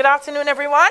afternoon, everyone.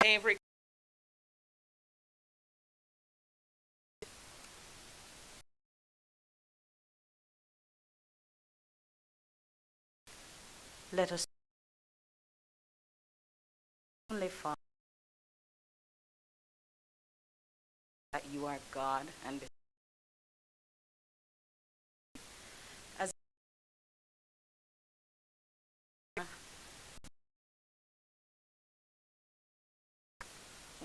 Every Let us only find that you are God, and as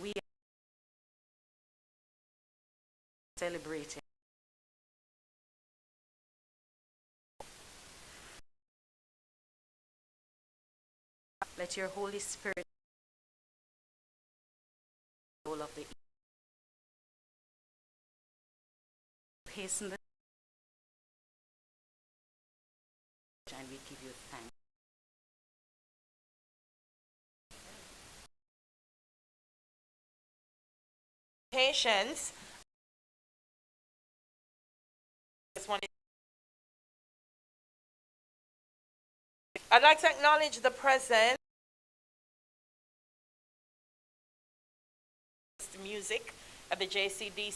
we are celebrating, let your Holy Spirit all of the hasten the and we give you thanks. Patience. I'd like to acknowledge the presence of music at the JCD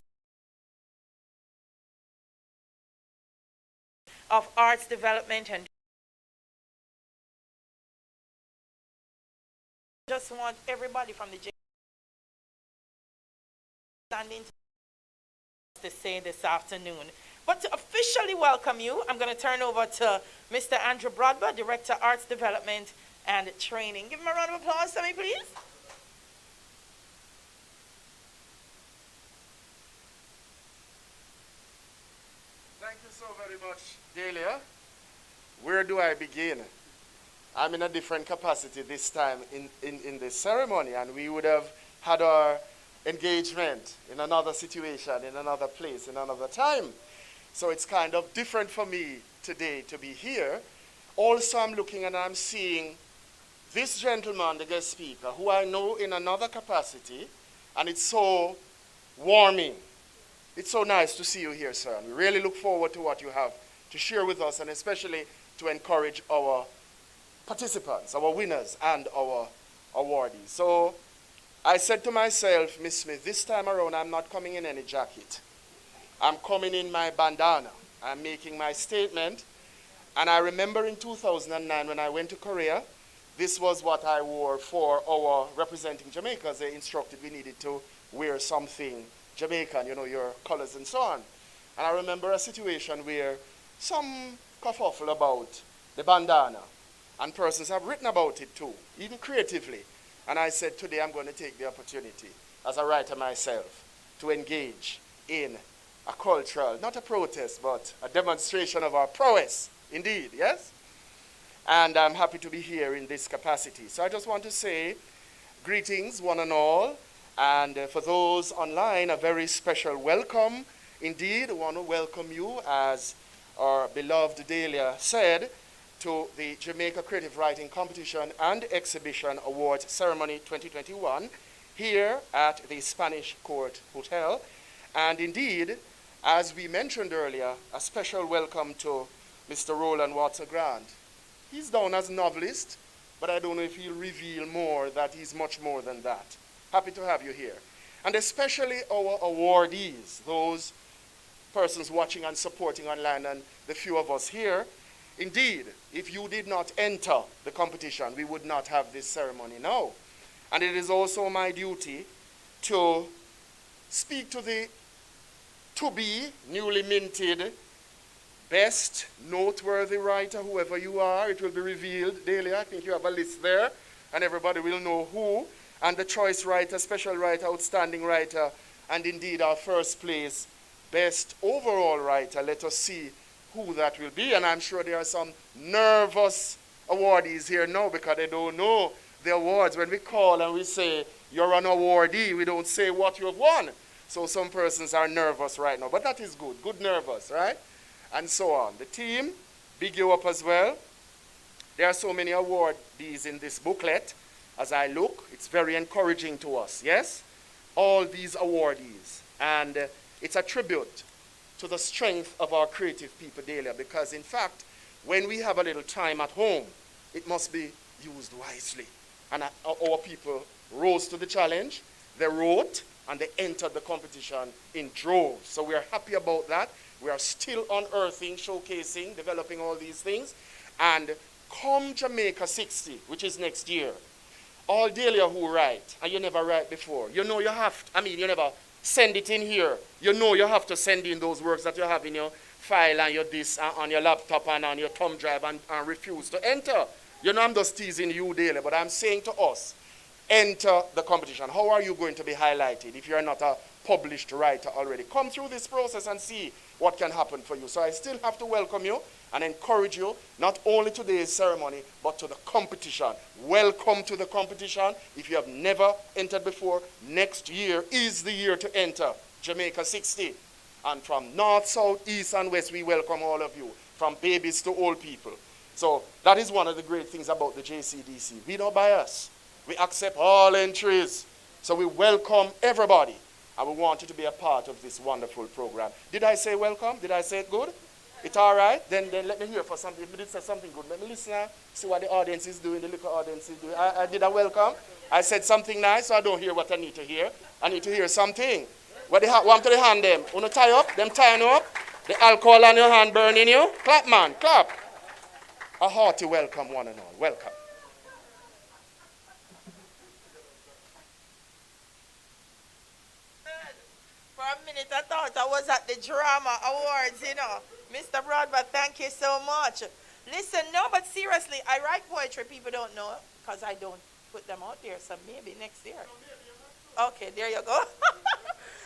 of Arts Development, and just want everybody from the JCD standing to say this afternoon. But to officially welcome you, I'm going to turn over to Mr. Andrew Broadbent, Director, Arts Development and Training. Give him a round of applause for me, please. much, Delia. Where do I begin? I'm in a different capacity this time in this ceremony, and we would have had our engagement in another situation, in another place, in another time. So it's kind of different for me today to be here. Also, I'm looking and I'm seeing this gentleman, the guest speaker, who I know in another capacity, and it's so warming. It's so nice to see you here, sir. And we really look forward to what you have to share with us, and especially to encourage our participants, our winners, and our awardees. So I said to myself, Miss Smith, this time around I'm not coming in any jacket. I'm coming in my bandana. I'm making my statement. And I remember in 2009 when I went to Korea, this was what I wore for our representing Jamaica. As they instructed, we needed to wear something Jamaican, you know, your colors and so on. And I remember a situation where some kerfuffle about the bandana, and persons have written about it too, even creatively. And I said, today I'm going to take the opportunity, as a writer myself, to engage in a cultural, not a protest, but a demonstration of our prowess, indeed, yes? And I'm happy to be here in this capacity. So I just want to say greetings, one and all. And for those online, a very special welcome. Indeed, I want to welcome you, as our beloved Delia said, to the Jamaica Creative Writing Competition and Exhibition Awards Ceremony 2021 here at the Spanish Court Hotel. And indeed, as we mentioned earlier, a special welcome to Mr. Roland Watson Grant. He's down as novelist, but I don't know if he'll reveal more, that he's much more than that. Happy to have you here. And especially our awardees, those persons watching and supporting online, and the few of us here. Indeed, if you did not enter the competition, we would not have this ceremony now. And it is also my duty to speak to the to-be newly minted best noteworthy writer, whoever you are. It will be revealed daily. I think you have a list there, and everybody will know who. And the choice writer, special writer, outstanding writer, and indeed our first place best overall writer. Let us see who that will be. And I'm sure there are some nervous awardees here now because they don't know the awards. When we call and we say, you're an awardee, we don't say what you have won. So some persons are nervous right now. But that is good. Good nervous, right? And so on. The team, big you up as well. There are so many awardees in this booklet. As I look, it's very encouraging to us, yes? All these awardees. And it's a tribute to the strength of our creative people daily, because in fact, when we have a little time at home, it must be used wisely. And our people rose to the challenge, they wrote, and they entered the competition in droves. So we are happy about that. We are still unearthing, showcasing, developing all these things. And come Jamaica 60, which is next year, all Delia who write, and you never write before, you know you have to, you never send it in here. You know you have to send in those works that you have in your file and your disk and on your laptop and on your thumb drive and refuse to enter. You know I'm just teasing you, Delia, but I'm saying to us, enter the competition. How are you going to be highlighted if you're not a published writer already? Come through this process and see what can happen for you. So I still have to welcome you and encourage you, not only to today's ceremony, but to the competition. Welcome to the competition. If you have never entered before, next year is the year to enter Jamaica 60. And from north, south, east, and west, we welcome all of you, from babies to old people. So that is one of the great things about the JCDC. We don't bias. We accept all entries. So we welcome everybody. And we want you to be a part of this wonderful program. Did I say welcome? Did I say it good? It's all right? Then let me hear for something. If we did say something good, let me listen, see what the audience is doing, the little audience is doing. I did a welcome. I said something nice, so I don't hear what I need to hear. I need to hear something. What they want to the hand them? Want to tie up? Them tying up? The alcohol on your hand burning you? Clap, man, clap. A hearty welcome, one and all. Welcome. For a minute, I thought I was at the Drama Awards, you know. Mr. Broadbent, thank you so much. Listen, no, but seriously, I write poetry. People don't know because I don't put them out there, so maybe next year. Okay, there you go.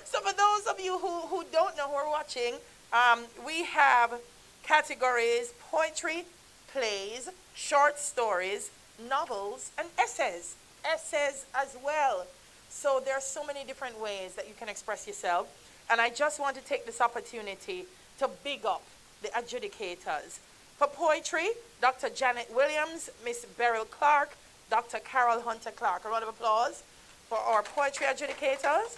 So for those of you who don't know, who are watching, we have categories: poetry, plays, short stories, novels, and essays. Essays as well. So there are so many different ways that you can express yourself. And I just want to take this opportunity to big up the adjudicators. For poetry, Dr. Janet Williams, Miss Beryl Clark, Dr. Carol Hunter Clark. A round of applause for our poetry adjudicators.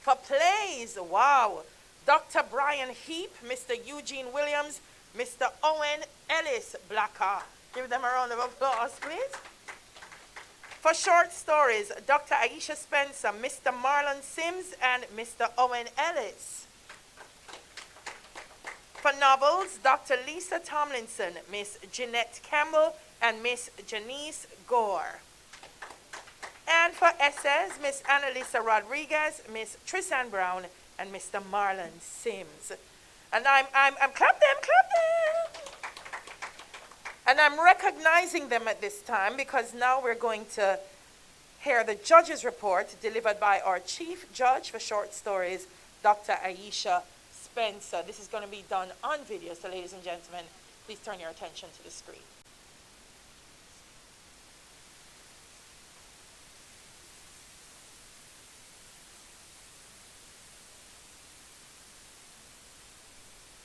For plays, wow, Dr. Brian Heap, Mr. Eugene Williams, Mr. Owen Ellis Blacker. Give them a round of applause, please. For short stories, Dr. Aisha Spencer, Mr. Marlon Sims, and Mr. Owen Ellis. For novels, Dr. Lisa Tomlinson, Miss Jeanette Campbell, and Miss Janice Gore. And for essays, Miss Annalisa Rodriguez, Miss Trisan Brown, and Mr. Marlon Sims. And I'm clap them. And I'm recognizing them at this time because now we're going to hear the judge's report delivered by our chief judge for short stories, Dr. Aisha Spencer. This is going to be done on video, so ladies and gentlemen, please turn your attention to the screen.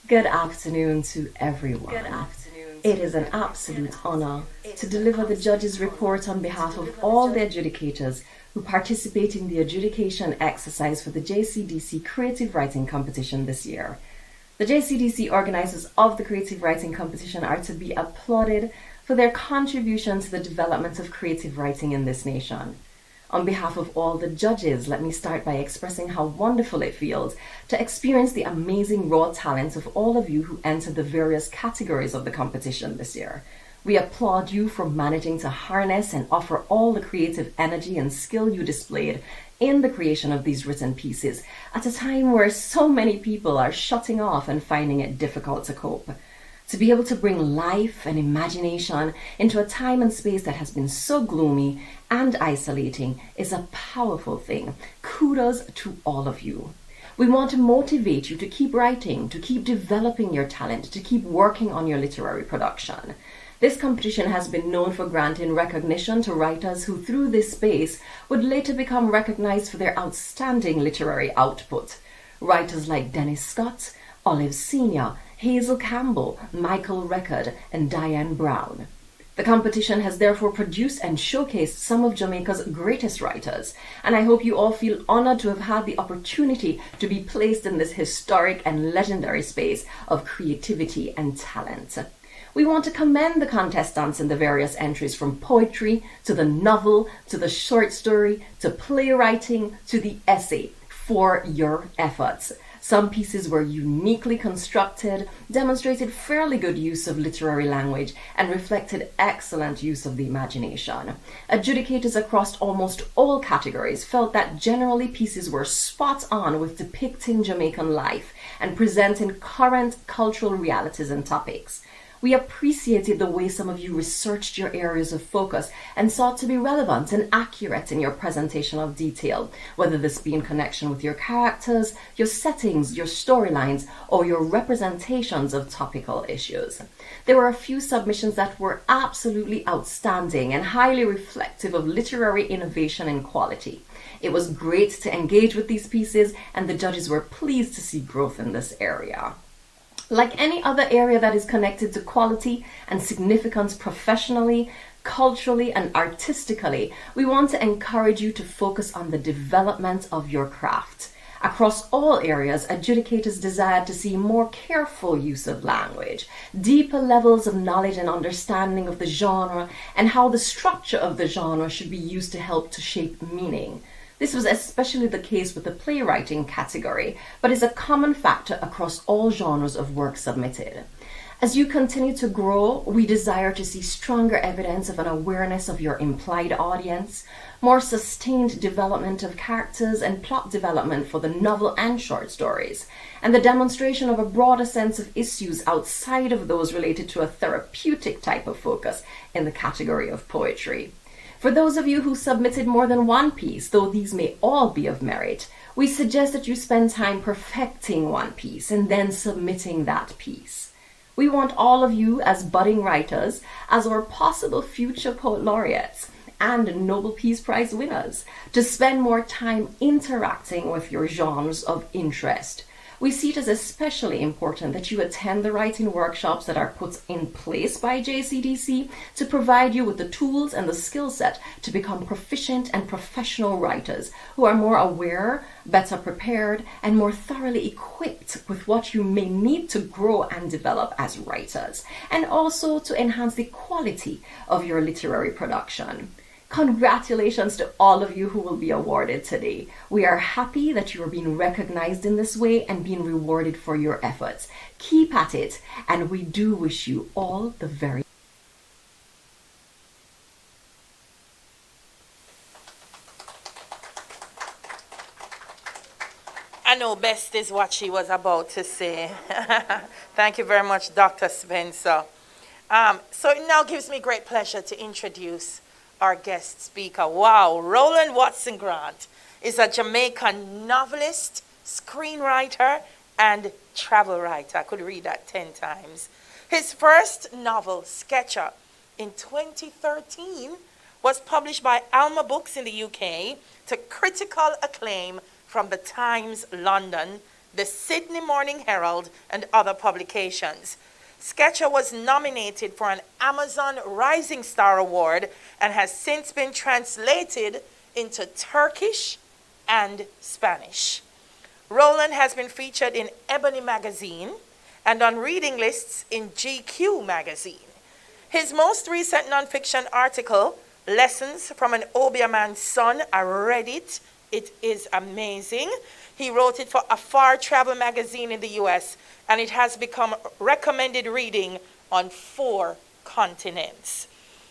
Good afternoon to everyone. Good afternoon. It is an absolute honor to deliver the judge's report on behalf of all the adjudicators who participate in the adjudication exercise for the JCDC Creative Writing Competition this year. The JCDC organizers of the Creative Writing Competition are to be applauded for their contribution to the development of creative writing in this nation. On behalf of all the judges, let me start by expressing how wonderful it feels to experience the amazing raw talent of all of you who entered the various categories of the competition this year. We applaud you for managing to harness and offer all the creative energy and skill you displayed in the creation of these written pieces at a time where so many people are shutting off and finding it difficult to cope. To be able to bring life and imagination into a time and space that has been so gloomy and isolating is a powerful thing. Kudos to all of you. We want to motivate you to keep writing, to keep developing your talent, to keep working on your literary production. This competition has been known for granting recognition to writers who, through this space, would later become recognized for their outstanding literary output. Writers like Dennis Scott, Olive Sr., Hazel Campbell, Michael Record, and Diane Brown. The competition has therefore produced and showcased some of Jamaica's greatest writers, and I hope you all feel honored to have had the opportunity to be placed in this historic and legendary space of creativity and talent. We want to commend the contestants in the various entries from poetry to the novel to the short story to playwriting to the essay for your efforts. Some pieces were uniquely constructed, demonstrated fairly good use of literary language, and reflected excellent use of the imagination. Adjudicators across almost all categories felt that generally pieces were spot on with depicting Jamaican life and presenting current cultural realities and topics. We appreciated the way some of you researched your areas of focus and sought to be relevant and accurate in your presentation of detail, whether this be in connection with your characters, your settings, your storylines, or your representations of topical issues. There were a few submissions that were absolutely outstanding and highly reflective of literary innovation and quality. It was great to engage with these pieces, and the judges were pleased to see growth in this area. Like any other area that is connected to quality and significance professionally, culturally, and artistically, we want to encourage you to focus on the development of your craft. Across all areas, adjudicators desired to see more careful use of language, deeper levels of knowledge and understanding of the genre, and how the structure of the genre should be used to help to shape meaning. This was especially the case with the playwriting category, but is a common factor across all genres of work submitted. As you continue to grow, we desire to see stronger evidence of an awareness of your implied audience, more sustained development of characters and plot development for the novel and short stories, and the demonstration of a broader sense of issues outside of those related to a therapeutic type of focus in the category of poetry. For those of you who submitted more than one piece, though these may all be of merit, We suggest that you spend time perfecting one piece and then submitting that piece. We want all of you as budding writers, as our possible future poet laureates and Nobel Peace Prize winners, to spend more time interacting with your genres of interest. We see it as especially important that you attend the writing workshops that are put in place by JCDC to provide you with the tools and the skill set to become proficient and professional writers who are more aware, better prepared, and more thoroughly equipped with what you may need to grow and develop as writers, and also to enhance the quality of your literary production. Congratulations to all of you who will be awarded today. We are happy that you are being recognized in this way and being rewarded for your efforts. Keep at it, and we do wish you all the very best. I know best is what she was about to say. Thank you very much, Dr. Spencer. So it now gives me great pleasure to introduce our guest speaker. Wow, Roland Watson Grant is a Jamaican novelist, screenwriter, and travel writer. I could read that 10 times. His first novel, Sketcher, in 2013, was published by Alma Books in the UK to critical acclaim from the Times London, the Sydney Morning Herald, and other publications. Sketcher was nominated for an Amazon Rising Star Award and has since been translated into Turkish and Spanish. Roland has been featured in Ebony magazine and on reading lists in GQ magazine. His most recent nonfiction article, Lessons from an Obeah Man's Son, I read it. It is amazing. He wrote it for Afar Travel magazine in the US, and it has become recommended reading on 4 continents.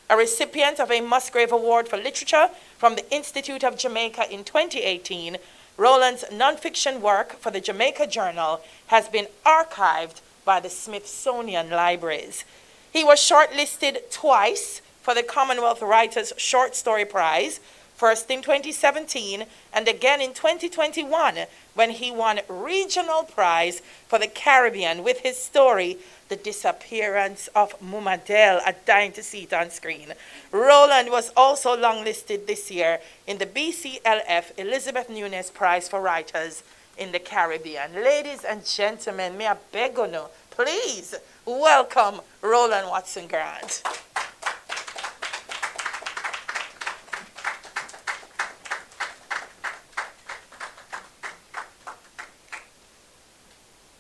A recipient of a Musgrave Award for Literature from the Institute of Jamaica in 2018, Roland's nonfiction work for the Jamaica Journal has been archived by the Smithsonian Libraries. He was shortlisted twice for the Commonwealth Writers' Short Story Prize, first in 2017 and again in 2021 when he won regional prize for the Caribbean with his story, The Disappearance of Mumadel. I'm dying to see it on screen. Roland was also longlisted this year in the BCLF Elizabeth Nunes Prize for Writers in the Caribbean. Ladies and gentlemen, may I beg you, please welcome Roland Watson Grant.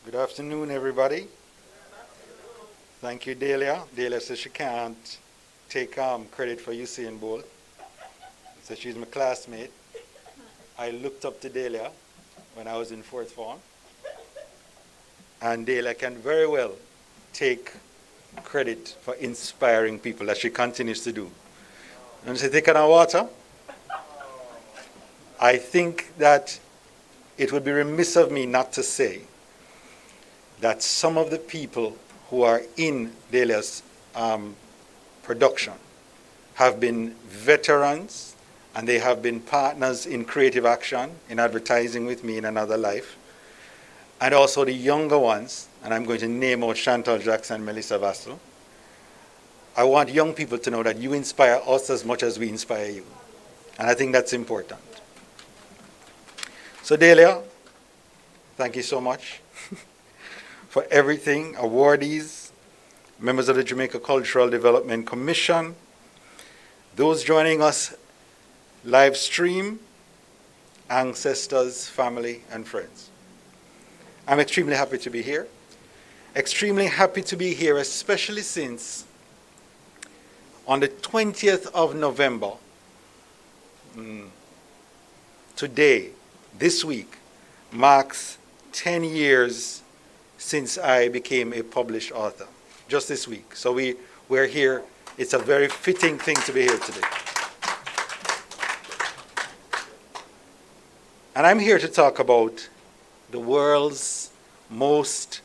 Good afternoon, everybody. Thank you, Delia. Delia says she can't take credit for Usain Bolt. So she's my classmate. I looked up to Delia when I was in 4th form. And Delia can very well take credit for inspiring people, as she continues to do. And she take on water. I think that it would be remiss of me not to say that some of the people who are in Delia's production have been veterans, and they have been partners in creative action, in advertising with me in another life. And also the younger ones, and I'm going to name out Chantal Jackson and Melissa Vassell. I want young people to know that you inspire us as much as we inspire you. And I think that's important. So Delia, thank you so much for everything, awardees, members of the Jamaica Cultural Development Commission, those joining us live stream, ancestors, family, and friends. I'm extremely happy to be here. Extremely happy to be here, especially since on the 20th of November, today, this week, marks 10 years since I became a published author, just this week. So we're here. It's a very fitting thing to be here today. And I'm here to talk about the world's most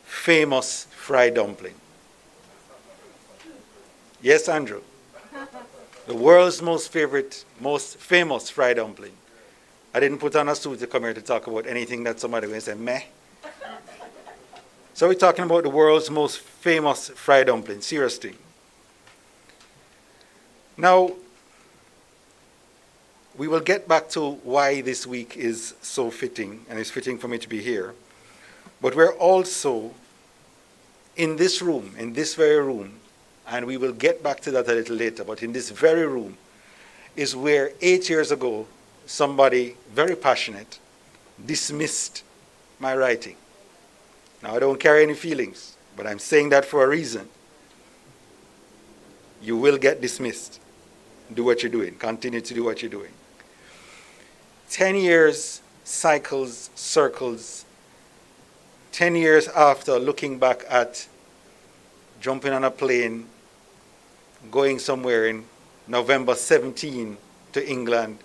famous fried dumpling. Yes, Andrew? The world's most famous fried dumpling. I didn't put on a suit to come here to talk about anything that somebody will say, meh. So we're talking about the world's most famous fried dumpling, seriously. Now, we will get back to why this week is so fitting, and it's fitting for me to be here. But we're also in this room, in this very room, and we will get back to that a little later, but in this very room is where 8 years ago, somebody very passionate dismissed my writing. Now, I don't carry any feelings, but I'm saying that for a reason. You will get dismissed. Do what you're doing. Continue to do what you're doing. 10 years, cycles, circles. 10 years after, looking back at jumping on a plane, going somewhere in November 17 to England,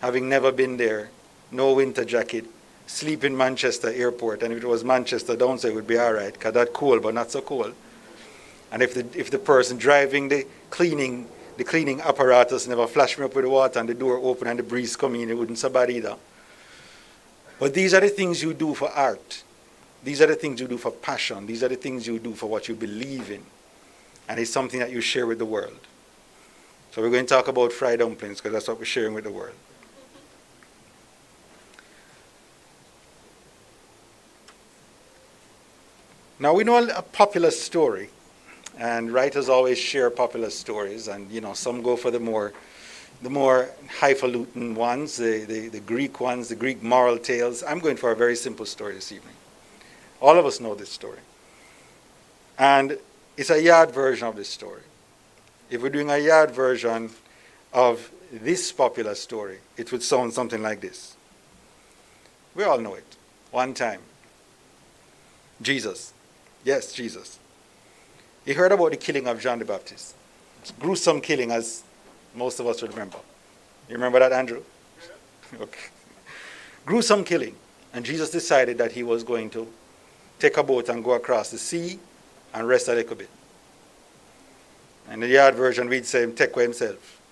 having never been there, no winter jacket, sleep in Manchester airport, and if it was Manchester down, so it would be all right, because that's cold, but not so cold. And if the person driving the cleaning apparatus never flashed me up with the water and the door open and the breeze come in, it wouldn't so bad either. But these are the things you do for art. These are the things you do for passion. These are the things you do for what you believe in. And it's something that you share with the world. So we're going to talk about fried dumplings because that's what we're sharing with the world. Now we know a popular story, and writers always share popular stories, and some go for the more highfalutin ones, the Greek ones, the Greek moral tales. I'm going for a very simple story this evening. All of us know this story. And it's a yard version of this story. If we're doing a yard version of this popular story, it would sound something like this. We all know it. One time, Jesus. Yes, Jesus. He heard about the killing of John the Baptist. It's gruesome killing, as most of us would remember. You remember that, Andrew? Okay. Gruesome killing. And Jesus decided that he was going to take a boat and go across the sea and rest a little bit. And the yard version reads him take away himself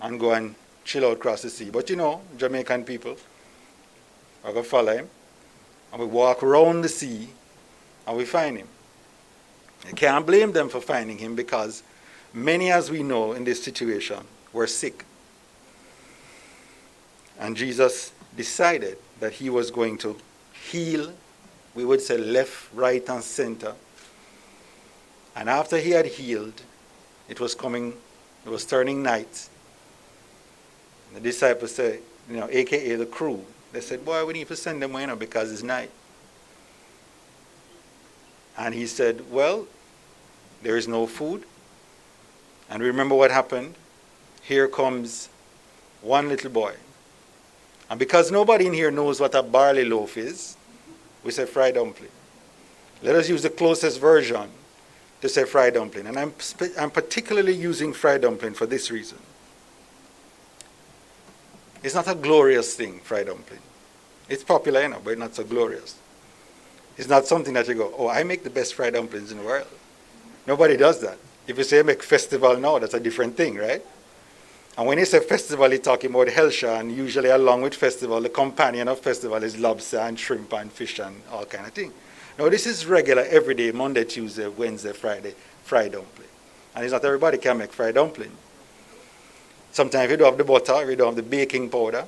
and go and chill out across the sea. But Jamaican people are going to follow him. And we walk around the sea and we find him. You can't blame them for finding him because many, as we know in this situation, were sick. And Jesus decided that he was going to heal, we would say left, right, and center. And after he had healed, it was turning night. And the disciples said, AKA the crew, they said, boy, we need to send them away now because it's night. And he said, well, there is no food. And remember what happened? Here comes one little boy. And because nobody in here knows what a barley loaf is, we say fried dumpling. Let us use the closest version to say fried dumpling. And I'm particularly using fried dumpling for this reason. It's not a glorious thing, fried dumpling. It's popular, but it's not so glorious. It's not something that you go, oh, I make the best fried dumplings in the world. Nobody does that. If you say make festival now, that's a different thing, right? And when you say festival, you're talking about Helsha, and usually along with festival, the companion of festival is lobster and shrimp and fish and all kind of thing. Now this is regular, everyday, Monday, Tuesday, Wednesday, Friday, fried dumpling. And it's not everybody can make fried dumpling. Sometimes if you don't have the butter, if you don't have the baking powder,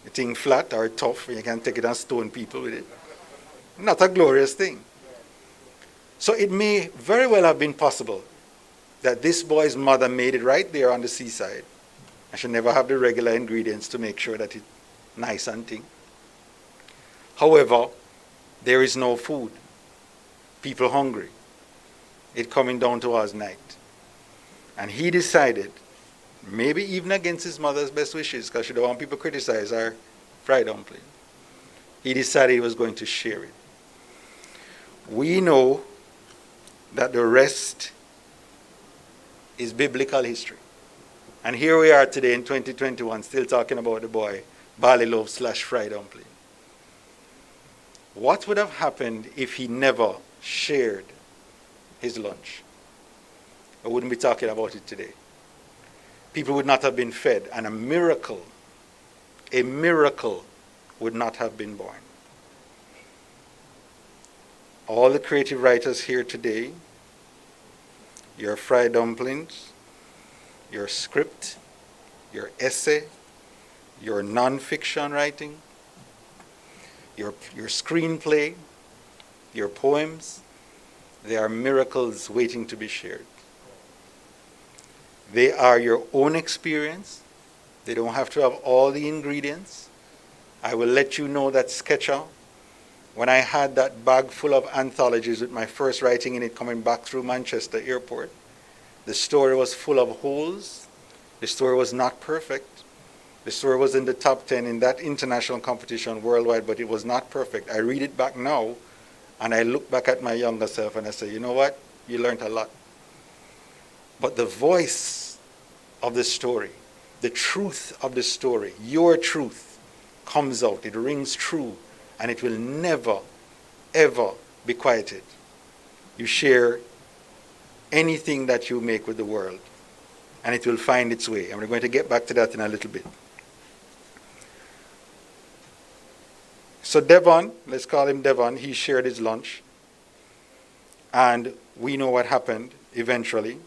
the thing flat or tough, you can take it and stone people with it. Not a glorious thing. So it may very well have been possible that this boy's mother made it right there on the seaside. I should never have the regular ingredients to make sure that it's nice and thing. However, there is no food. People hungry. It coming down towards night. And he decided, maybe even against his mother's best wishes, because she don't want people to criticize her fried dumpling, he decided he was going to share it. We know that the rest is biblical history. And here we are today in 2021 still talking about the boy, barley loaf / fried dumpling. What would have happened if he never shared his lunch? I wouldn't be talking about it today. People would not have been fed, and a miracle a miracle would not have been born. All the creative writers here today, your fried dumplings, your script, your essay, your non-fiction writing, your screenplay, your poems, they are miracles waiting to be shared. They are your own experience. They don't have to have all the ingredients. I will let you know that Sketcher, when I had that bag full of anthologies with my first writing in it coming back through Manchester Airport, the story was full of holes. The story was not perfect. The story was in the top 10 in that international competition worldwide, but it was not perfect. I read it back now, and I look back at my younger self, and I say, you know what? You learned a lot. But the voice of the story, the truth of the story, your truth, comes out. It rings true, and it will never, ever be quieted. You share anything that you make with the world, and it will find its way. And we're going to get back to that in a little bit. So Devon, let's call him Devon, he shared his lunch. And we know what happened eventually.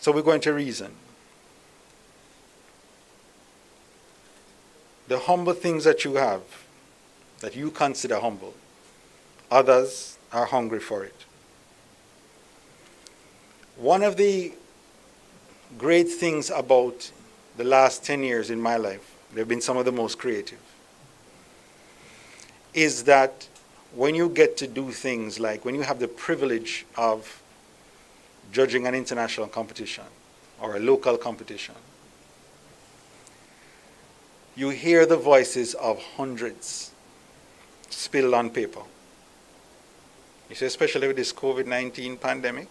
So we're going to reason. The humble things that you have, that you consider humble, others are hungry for it. One of the great things about the last 10 years in my life, they've been some of the most creative, is that when you get to do things like when you have the privilege of judging an international competition or a local competition, you hear the voices of hundreds spilled on paper. You see, especially with this COVID-19 pandemic,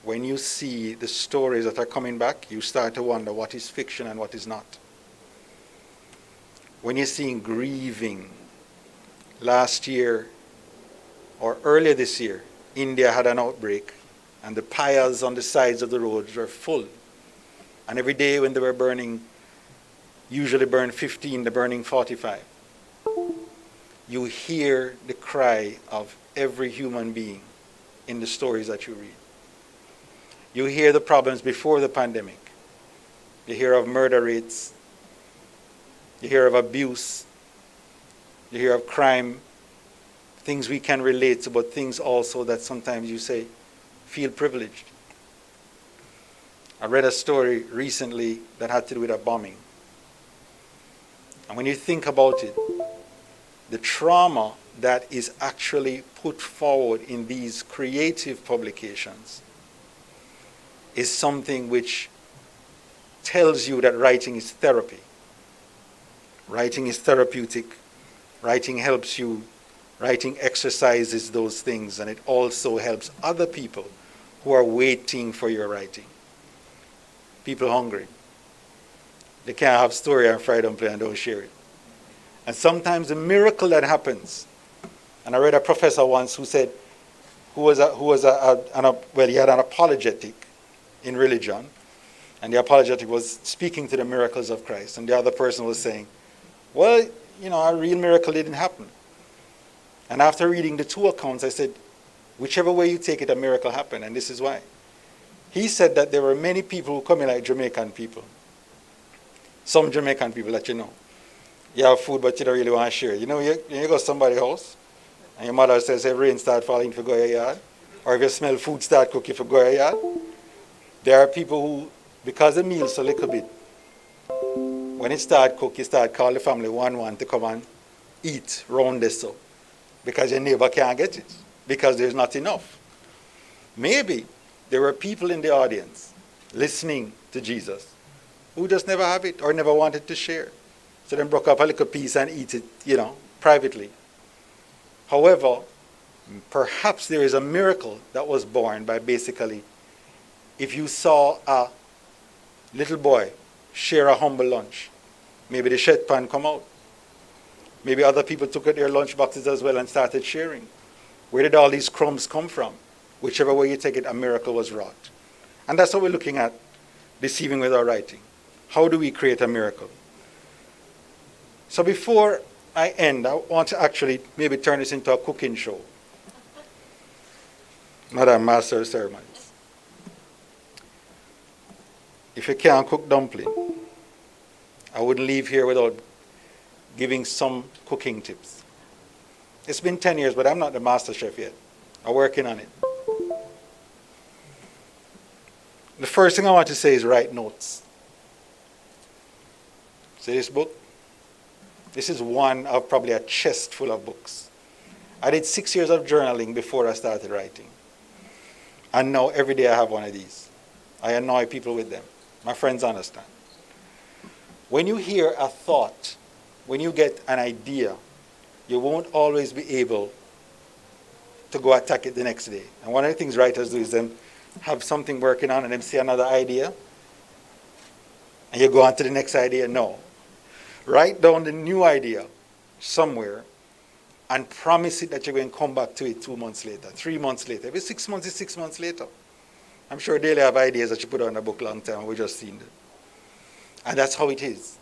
when you see the stories that are coming back, you start to wonder what is fiction and what is not. When you're seeing grieving, last year or earlier this year, India had an outbreak and the piles on the sides of the roads were full. And every day when they were burning, usually burn 15, they're burning 45. You hear the cry of every human being in the stories that you read. You hear the problems before the pandemic. You hear of murder rates. You hear of abuse. You hear of crime, things we can relate to, but things also that sometimes you say, feel privileged. I read a story recently that had to do with a bombing. And when you think about it, the trauma that is actually put forward in these creative publications is something which tells you that writing is therapy. Writing is therapeutic. Writing helps you. Writing exercises those things, and it also helps other people who are waiting for your writing. People hungry. They can't have story and fried dumpling and don't share it. And sometimes the miracle that happens, and I read a professor once who said, he had an apologetic in religion, and the apologetic was speaking to the miracles of Christ, and the other person was saying, well, you know, a real miracle didn't happen. And after reading the two accounts, I said, whichever way you take it, a miracle happened, and this is why. He said that there were many people who come in like Jamaican people. Some Jamaican people that you know. You have food, but you don't really want to share. You know, you go to somebody's house, and your mother says, hey, rain start falling if you go to your yard. Or if you smell food start cooking if you go to your yard. There are people who, because the meal's so little bit, when it start cook, you start call the family one to come and eat round this so. Because your neighbor can't get it. Because there's not enough. Maybe there were people in the audience listening to Jesus who just never have it or never wanted to share. So then broke up a little piece and eat it, you know, privately. However, perhaps there is a miracle that was born by basically, if you saw a little boy share a humble lunch, maybe the shed pan come out. Maybe other people took out their lunch boxes as well and started sharing. Where did all these crumbs come from? Whichever way you take it, a miracle was wrought. And that's what we're looking at this evening with our writing. How do we create a miracle? So before I end, I want to actually maybe turn this into a cooking show, not a master of ceremonies. If you can't cook dumpling, I wouldn't leave here without giving some cooking tips. It's been 10 years, but I'm not the master chef yet. I'm working on it. The first thing I want to say is write notes. See this book? This is one of probably a chest full of books. I did 6 years of journaling before I started writing. And now every day I have one of these. I annoy people with them. My friends understand. When you hear a thought, when you get an idea, you won't always be able to go attack it the next day. And one of the things writers do is them have something working on and then see another idea, and you go on to the next idea. No. Write down the new idea somewhere and promise it that you're going to come back to it 2 months later, 3 months later. If it's 6 months, it's 6 months later. I'm sure Daily have ideas that you put on a book long time, and we just seen them. And that's how it is.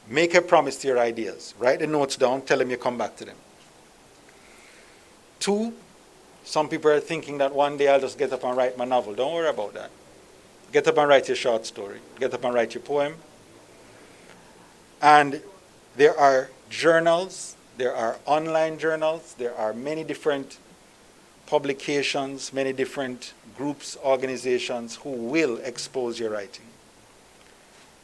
Make a promise to your ideas. Write the notes down, tell them you come back to them. 2, some people are thinking that one day I'll just get up and write my novel. Don't worry about that. Get up and write your short story. Get up and write your poem. And there are journals, there are online journals, there are many different publications, many different groups, organizations who will expose your writing.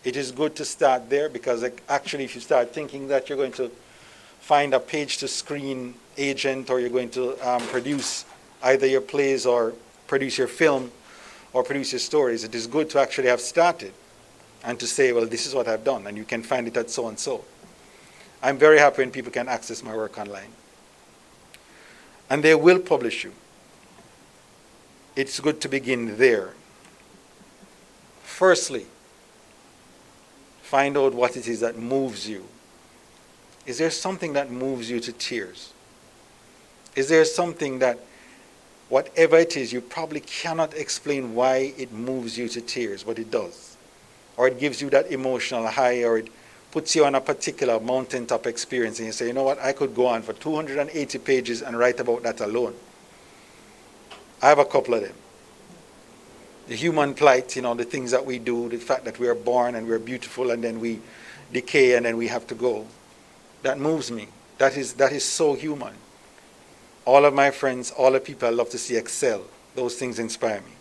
It is good to start there because actually if you start thinking that you're going to find a page-to-screen agent or you're going to produce either your plays or produce your film or produce your stories, it is good to actually have started and to say, well, this is what I've done, and you can find it at so-and-so. I'm very happy when people can access my work online. And they will publish you. It's good to begin there. Firstly, find out what it is that moves you. Is there something that moves you to tears? Is there something that, whatever it is, you probably cannot explain why it moves you to tears, but it does? Or it gives you that emotional high, or it puts you on a particular mountaintop experience, and you say, you know what, I could go on for 280 pages and write about that alone. I have a couple of them. The human plight, you know, the things that we do, the fact that we are born and we're beautiful and then we decay and then we have to go. That moves me. That is so human. All of my friends, all the people I love to see excel, those things inspire me.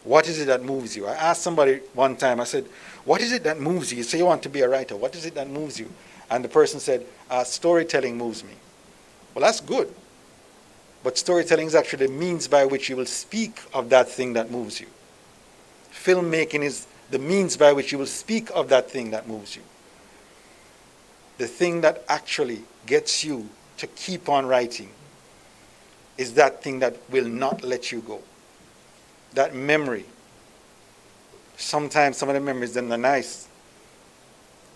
What is it that moves you? I asked somebody one time, I said, what is it that moves you? You say you want to be a writer. What is it that moves you? And the person said, storytelling moves me. Well, that's good. But storytelling is actually the means by which you will speak of that thing that moves you. Filmmaking is the means by which you will speak of that thing that moves you. The thing that actually gets you to keep on writing is that thing that will not let you go. That memory. Sometimes some of the memories, them are nice.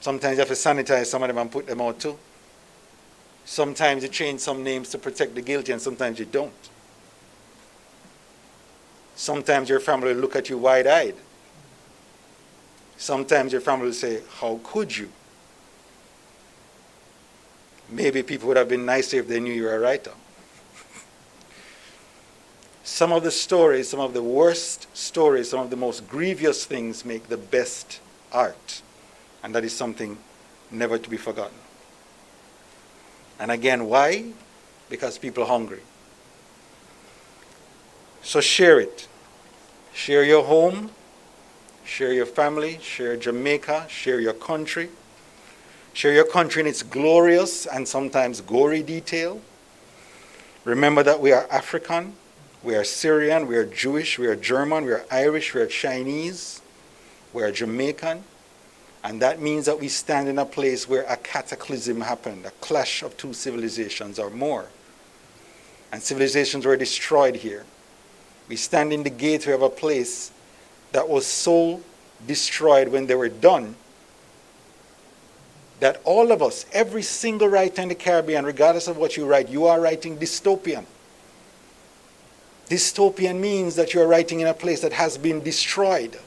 Sometimes you have to sanitize some of them and put them out too. Sometimes you change some names to protect the guilty, and sometimes you don't. Sometimes your family will look at you wide-eyed. Sometimes your family will say, how could you? Maybe people would have been nicer if they knew you were a writer. Some of the stories, some of the worst stories, some of the most grievous things make the best art. And that is something never to be forgotten. And again, why? Because people are hungry. So share it. Share your home, share your family, share Jamaica, share your country. Share your country in its glorious and sometimes gory detail. Remember that we are African, we are Syrian, we are Jewish, we are German, we are Irish, we are Chinese, we are Jamaican. And that means that we stand in a place where a cataclysm happened, a clash of two civilizations or more. And civilizations were destroyed here. We stand in the gateway of a place that was so destroyed when they were done that all of us, every single writer in the Caribbean, regardless of what you write, you are writing dystopian. Dystopian means that you are writing in a place that has been destroyed.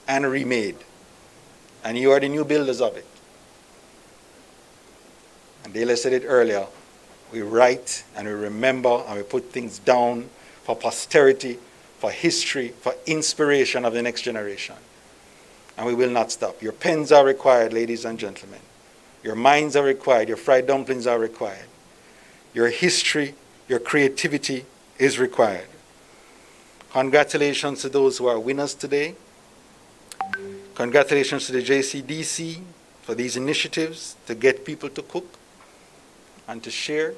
and remade. And you are the new builders of it. And Dela said it earlier. We write and we remember and we put things down for posterity, for history, for inspiration of the next generation. And we will not stop. Your pens are required, ladies and gentlemen. Your minds are required. Your fried dumplings are required. Your history, your creativity is required. Congratulations to those who are winners today. Congratulations to the JCDC for these initiatives to get people to cook and to share.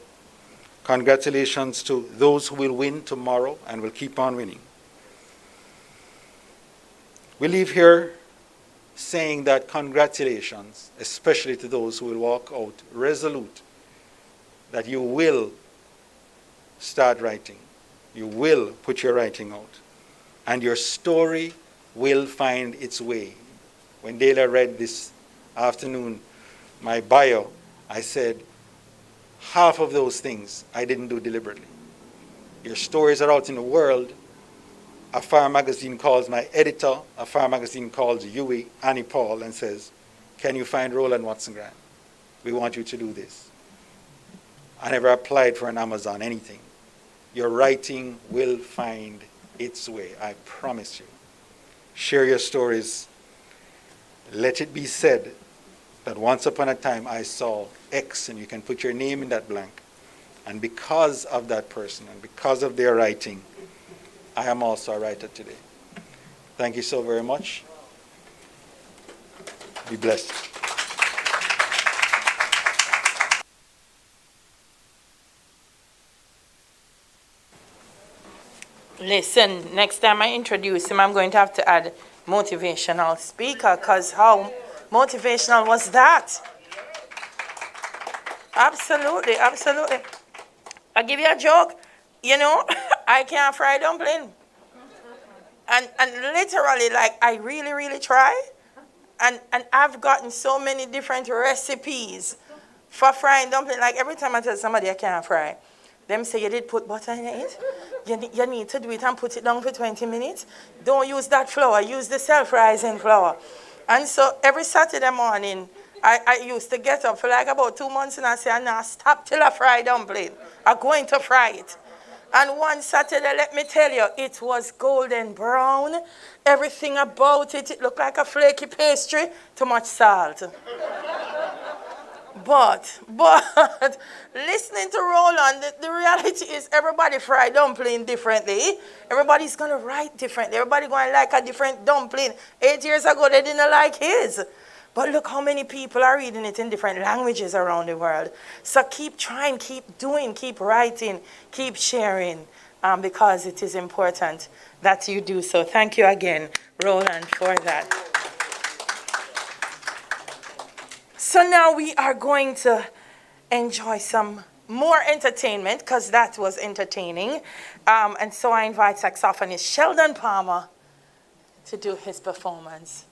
Congratulations to those who will win tomorrow and will keep on winning. We leave here saying that congratulations, especially to those who will walk out resolute that you will start writing. You will put your writing out. And your story will find its way. When Dela read this afternoon my bio, I said, half of those things I didn't do deliberately. Your stories are out in the world. A Fire magazine calls my editor, a Fire magazine calls Yui, Annie Paul, and says, can you find Roland Watson Grant? We want you to do this. I never applied for an Amazon anything. Your writing will find its way, I promise you. Share your stories. Let it be said that once upon a time I saw X, and you can put your name in that blank. And because of that person and because of their writing, I am also a writer today. Thank you so very much. Be blessed. Listen, next time I introduce him, I'm going to have to add motivational speaker, because how motivational was that? Absolutely, absolutely. I'll give you a joke. You know, I can't fry dumpling. And literally, like, I really, really try. And I've gotten so many different recipes for frying dumpling. Like, every time I tell somebody I can't fry, them say, you did put butter in it? You need to do it and put it down for 20 minutes. Don't use that flour. Use the self-rising flour. And so every Saturday morning, I used to get up for like about 2 months and I say, nah, stop till I fry dumpling. I'm going to fry it. And one Saturday, let me tell you, it was golden brown. Everything about it, it looked like a flaky pastry. Too much salt. But listening to Roland, the reality is everybody fry dumpling differently. Everybody's going to write differently. Everybody going to like a different dumpling. 8 years ago, they didn't like his. But look how many people are reading it in different languages around the world. So keep trying, keep doing, keep writing, keep sharing, because it is important that you do so. Thank you again, Roland, for that. So now we are going to enjoy some more entertainment, because that was entertaining. And so I invite saxophonist Sheldon Palmer to do his performance.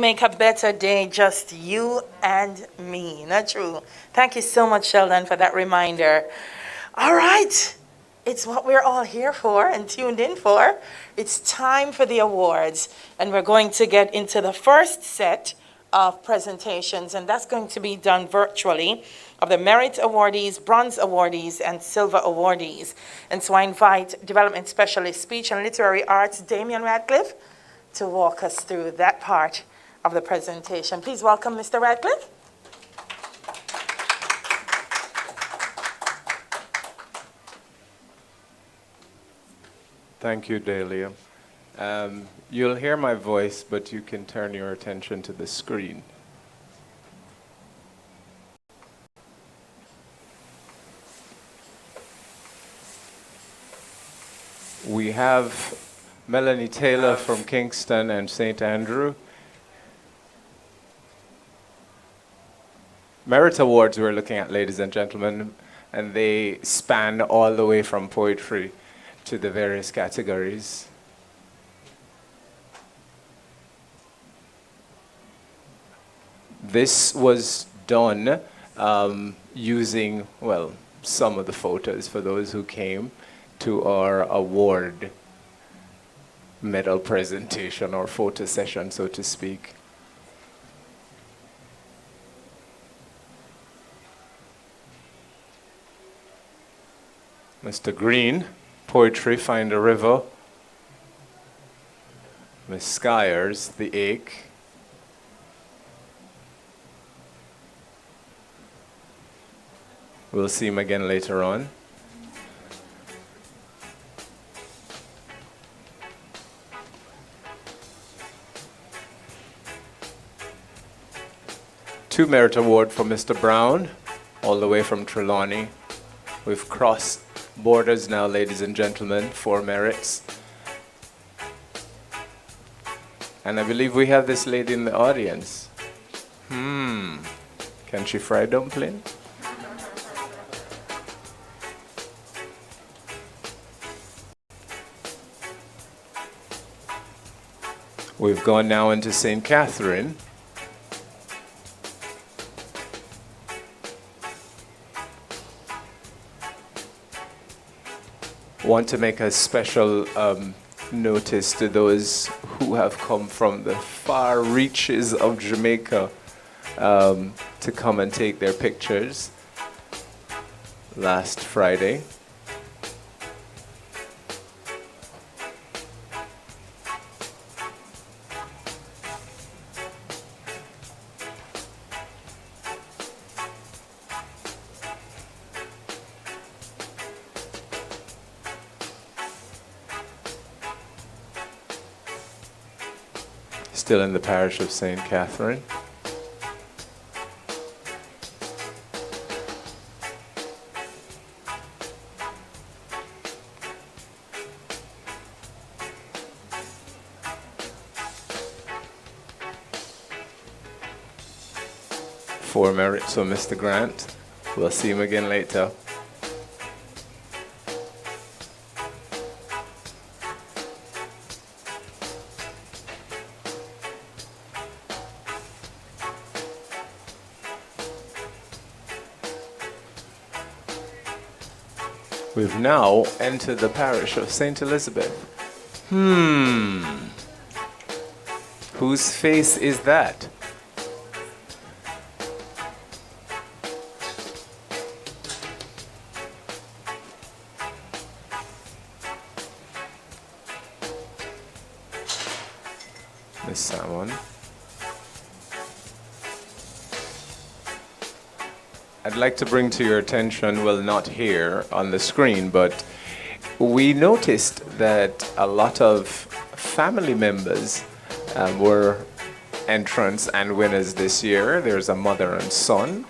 make a better day, just you and me. Not true. Thank you so much, Sheldon, for that reminder. All right. It's what we're all here for and tuned in for. It's time for the awards, and we're going to get into the first set of presentations, and that's going to be done virtually, of the Merit Awardees, Bronze Awardees, and Silver Awardees. And so I invite Development Specialist, Speech and Literary Arts, Damian Radcliffe, to walk us through that part of the presentation. Please welcome Mr. Radcliffe. Thank you, Dahlia. You'll hear my voice, but you can turn your attention to the screen. We have Melanie Taylor from Kingston and St. Andrew. Merit Awards we're looking at, ladies and gentlemen, and they span all the way from poetry to the various categories. This was done using, well, some of the photos for those who came to our award medal presentation or photo session, so to speak. Mr. Green, Poetry, Find a River. Miss Skyers, The Ache. We'll see him again later on. Two Merit Award for Mr. Brown, all the way from Trelawney. We've crossed borders now, ladies and gentlemen, 4 merits. And I believe we have this lady in the audience. Can she fry dumpling? We've gone now into St. Catherine. Want to make a special notice to those who have come from the far reaches of Jamaica to come and take their pictures last Friday. Still in the parish of St. Catherine. Four merits for Mr. Grant. We'll see him again later. We've now entered the parish of St. Elizabeth. Whose face is that? Miss Salmon. I'd like to bring to your attention, well, not here on the screen, but we noticed that a lot of family members were entrants and winners this year. There's a mother and son.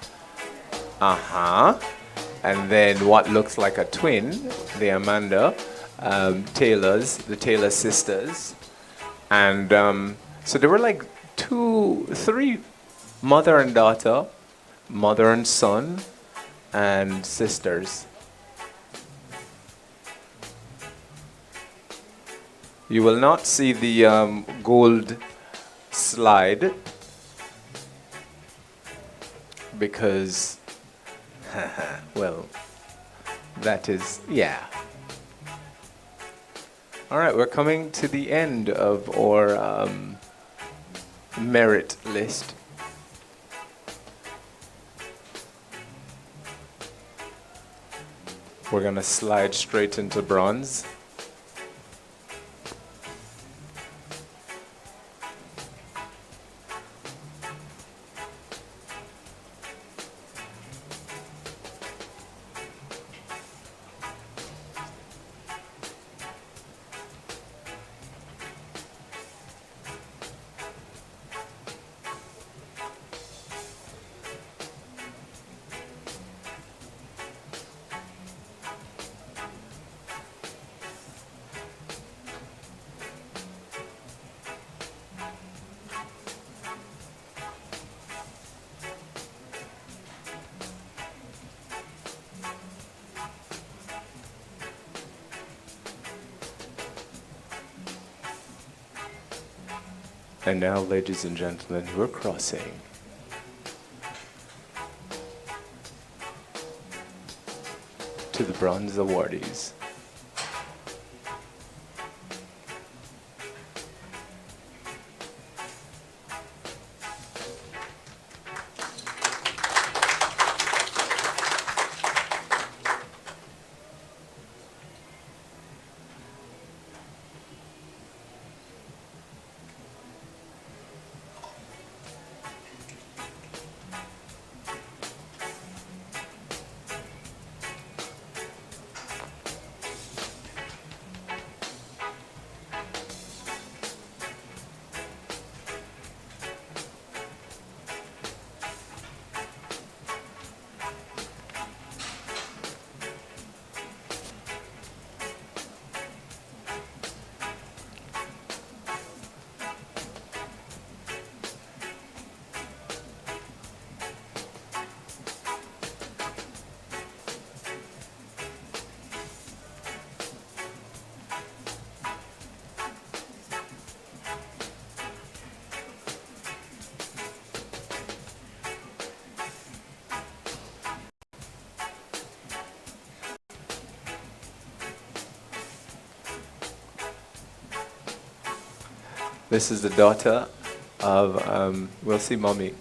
And then what looks like a twin, the Amanda Taylors, the Taylor sisters. And so there were like 3 mother and daughter, mother and son, and sisters. You will not see the gold slide because, well, that is, yeah. All right, we're coming to the end of our merit list. We're gonna slide straight into bronze. And now, ladies and gentlemen, we're crossing to the bronze awardees. This is the daughter of, we'll see mommy.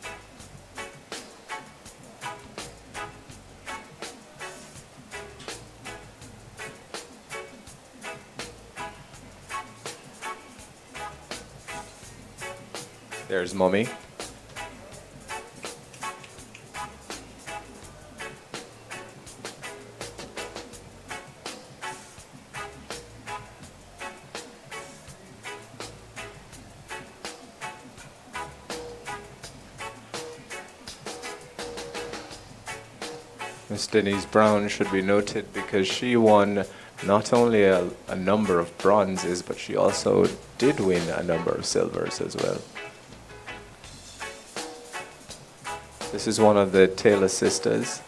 There's mommy. Miss Denise Brown should be noted because she won not only a number of bronzes, but she also did win a number of silvers as well. This is one of the Taylor sisters.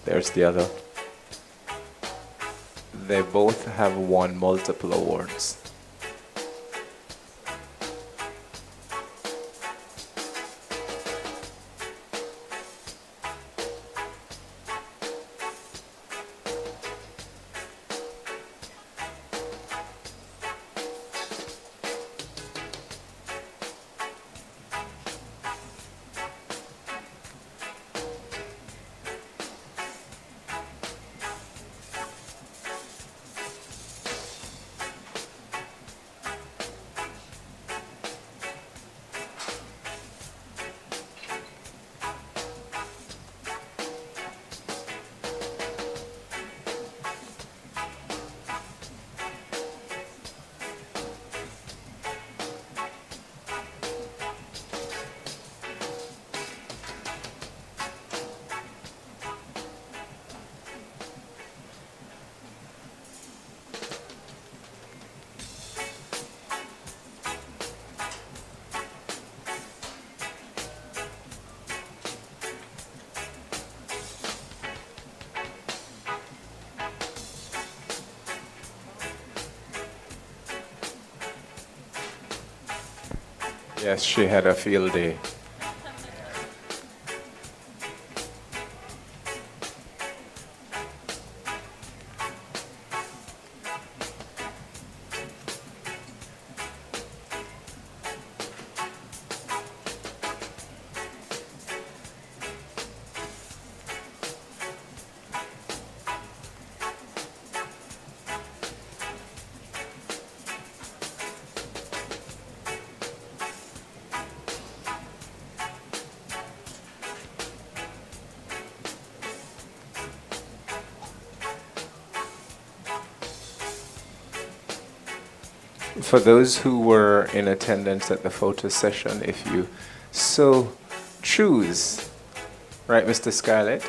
There's the other. They both have won multiple awards. Yes, she had a field day. For those who were in attendance at the photo session, if you so choose, right, Mr. Scarlett,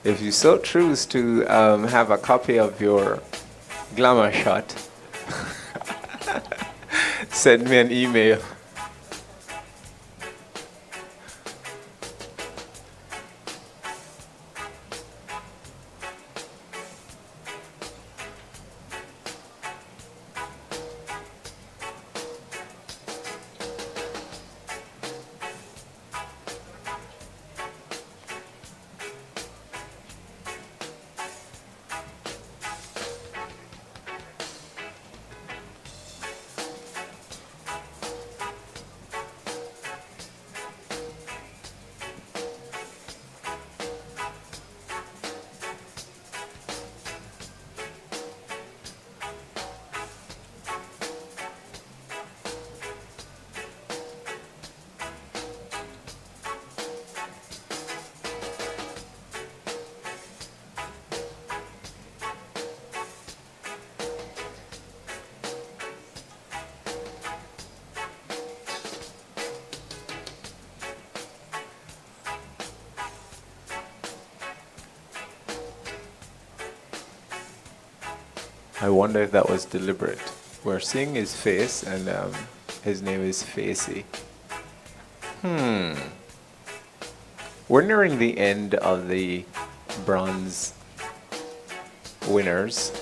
if you so choose to have a copy of your glamour shot, send me an email. I wonder if that was deliberate. We're seeing his face, and his name is Facey. We're nearing the end of the bronze winners.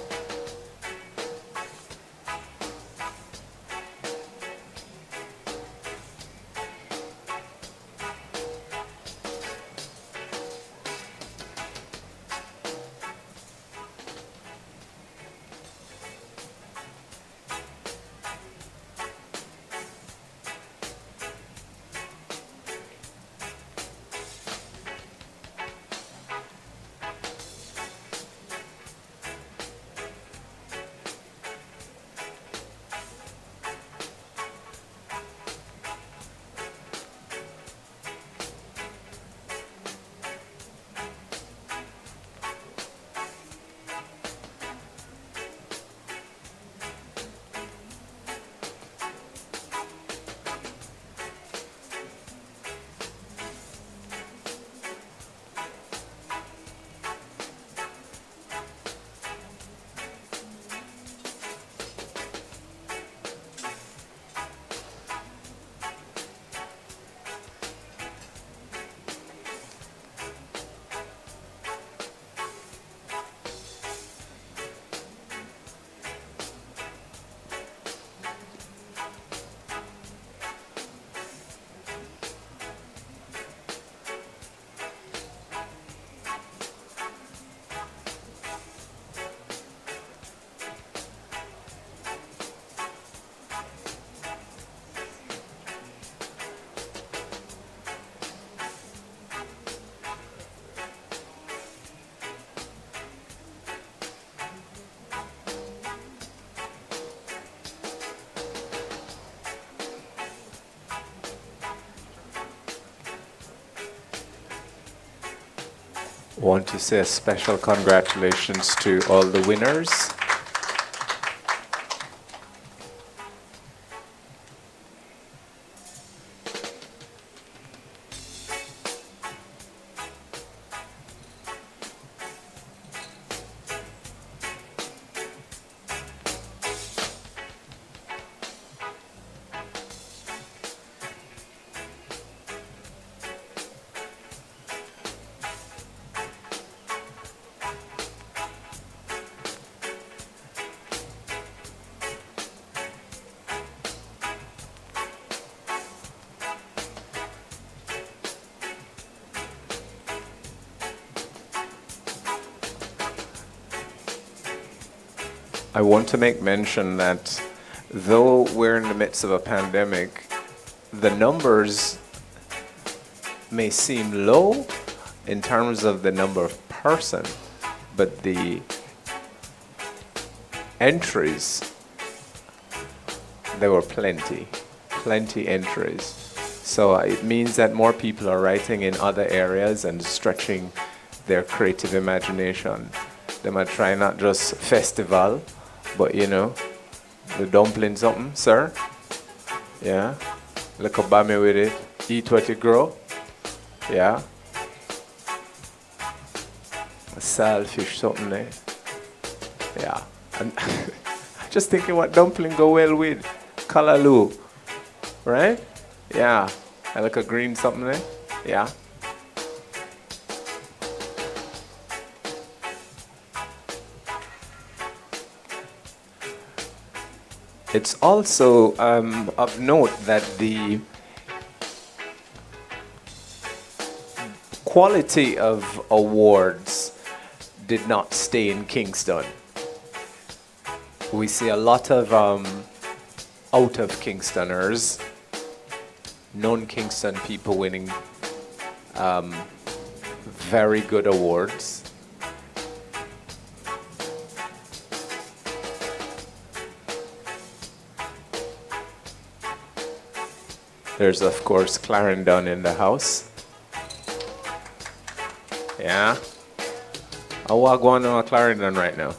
Want to say a special congratulations to all the winners. I want to make mention that though we're in the midst of a pandemic, the numbers may seem low in terms of the number of person, but the entries, there were plenty entries. So it means that more people are writing in other areas and stretching their creative imagination. They might try not just festival, but the dumpling something, sir. Yeah. Look up me with it. Eat what you grow. Yeah. A saltfish something there. Yeah. And just thinking what dumpling go well with. Callaloo. Right? Yeah. And like a green something there. Yeah. It's also of note that the quality of awards did not stay in Kingston. We see a lot of out of Kingstoners, non-Kingston people winning very good awards. There's, of course, Clarendon in the house. Yeah. I walk going on Clarendon right now.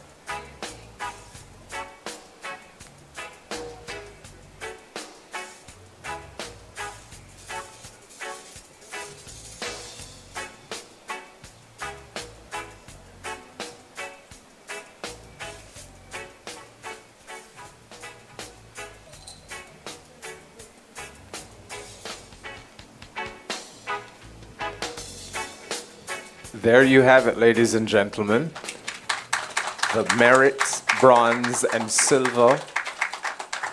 There you have it, ladies and gentlemen. The Merit, Bronze, and Silver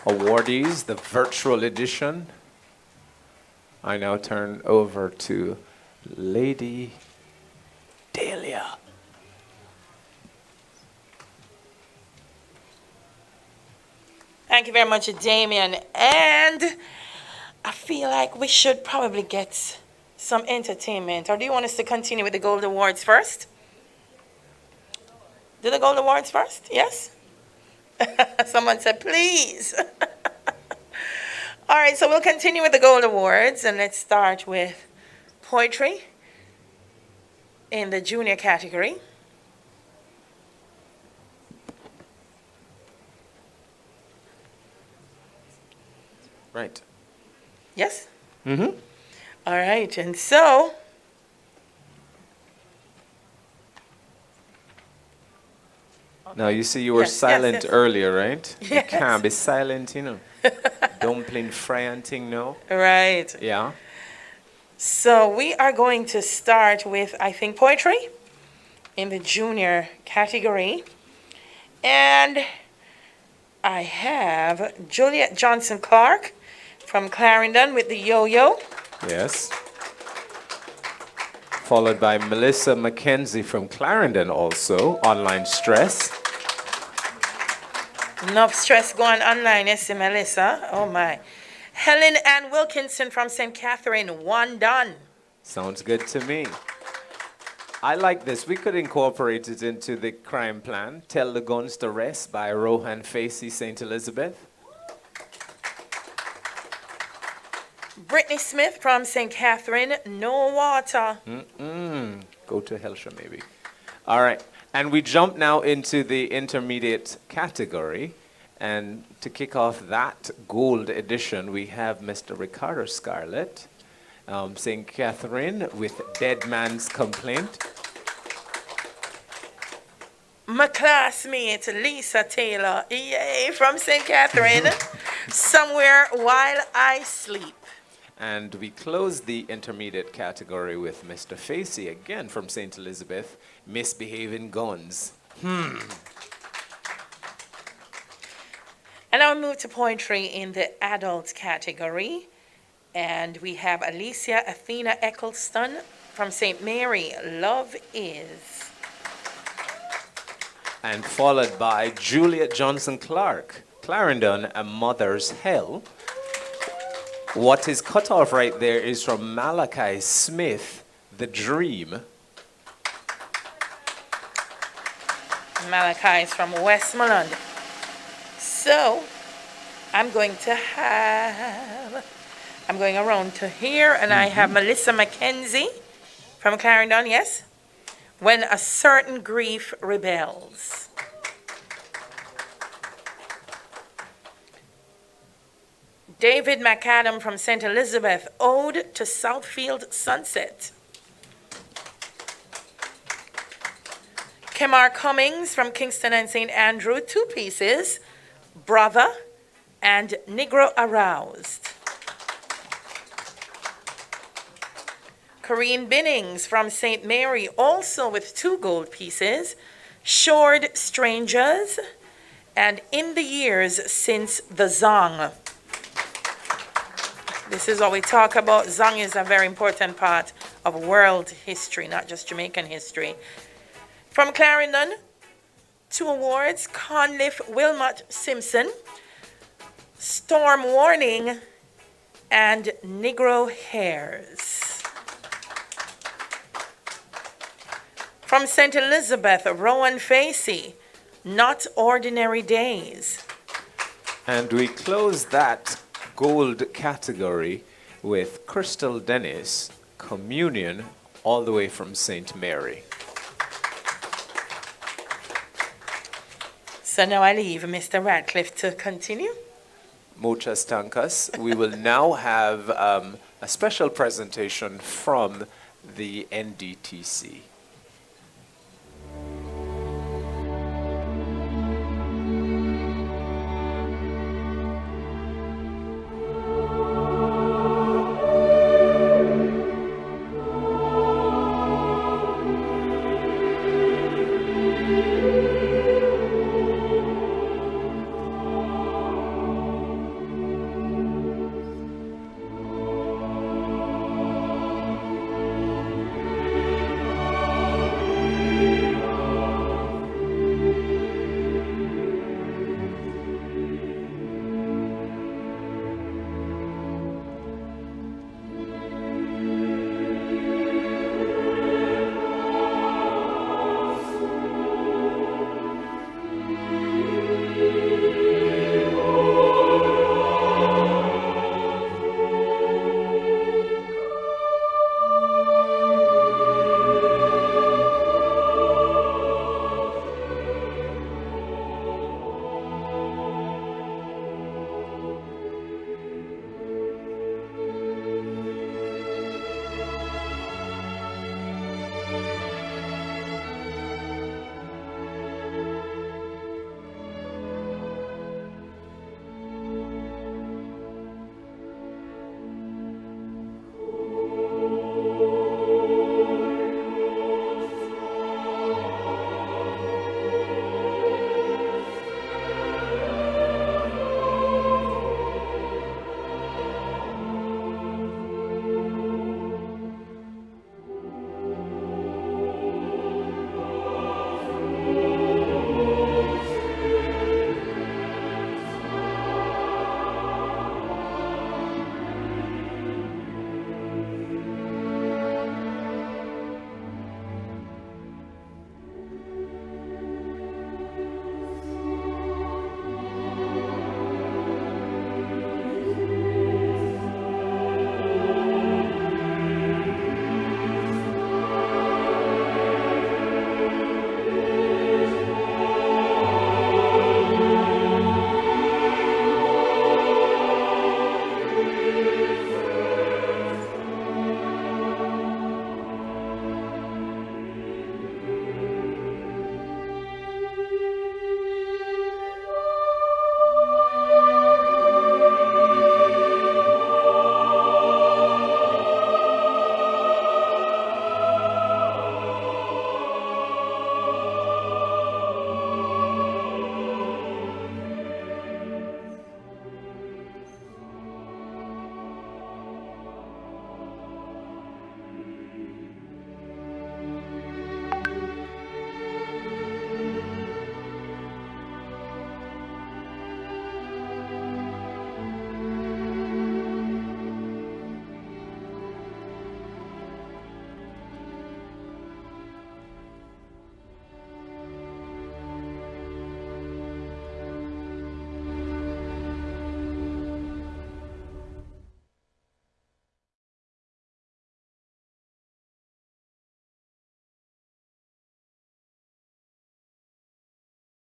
awardees, the virtual edition. I now turn over to Lady Dahlia. Thank you very much, Damien. And I feel like we should probably get some entertainment. Or do you want us to continue with the Gold Awards first? Do the Gold Awards first? Yes? Someone said, please. All right, so we'll continue with the Gold Awards, and let's start with poetry in the junior category. Right. Yes? Mm-hmm. All right, and so Now, you see, you were Yes, yes, silent yes. earlier, right? You Yes. can't be silent, Dumpling fry and thing, no? right. Yeah. So we are going to start with, I think, poetry in the junior category. And I have Juliet Johnson Clark from Clarendon with the yo-yo. Yes. Followed by Melissa McKenzie from Clarendon also, Online Stress. Enough stress going online, yes, Melissa. Oh my. Helen Ann Wilkinson from St. Catherine, one done. Sounds good to me. I like this. We could incorporate it into the crime plan. Tell the Guns to Rest by Rohan Facey, St. Elizabeth. Brittany Smith from St. Catherine, no water. Go to Helsha, maybe. All right. And we jump now into the intermediate category. And to kick off that gold edition, we have Mr. Ricardo Scarlett, St. Catherine, with Dead Man's Complaint. My classmate, Lisa Taylor, yay, from St. Catherine, Somewhere While I Sleep. And we close the intermediate category with Mr. Facey, again from St. Elizabeth, Misbehaving Guns. And now we move to poetry in the adult category. And we have Alicia Athena Eccleston from St. Mary, Love Is. and followed by Juliet Johnson Clark, Clarendon, A Mother's Hell. What is cut off right there is from Malachi Smith, The Dream. Malachi is from Westmoreland. So I'm going around to here, and I have Melissa McKenzie from Clarendon, yes? When a Certain Grief Rebels. David McAdam from St. Elizabeth, Ode to Southfield Sunset. Kemar Cummings from Kingston and St. Andrew, 2 pieces, Brother and Negro Aroused. Corrine Binnings from St. Mary, also with 2 gold pieces, Shored Strangers and In the Years Since the Zong. This is what we talk about. Zong is a very important part of world history, not just Jamaican history. From Clarendon, 2 awards, Conliffe Wilmot Simpson, Storm Warning, and Negro Hairs. From St. Elizabeth, Rowan Facey, Not Ordinary Days. And we close that gold category with Crystal Dennis, Communion, all the way from St. Mary. So now I leave Mr. Radcliffe to continue. Muchas tankas. We will now have a special presentation from the NDTC.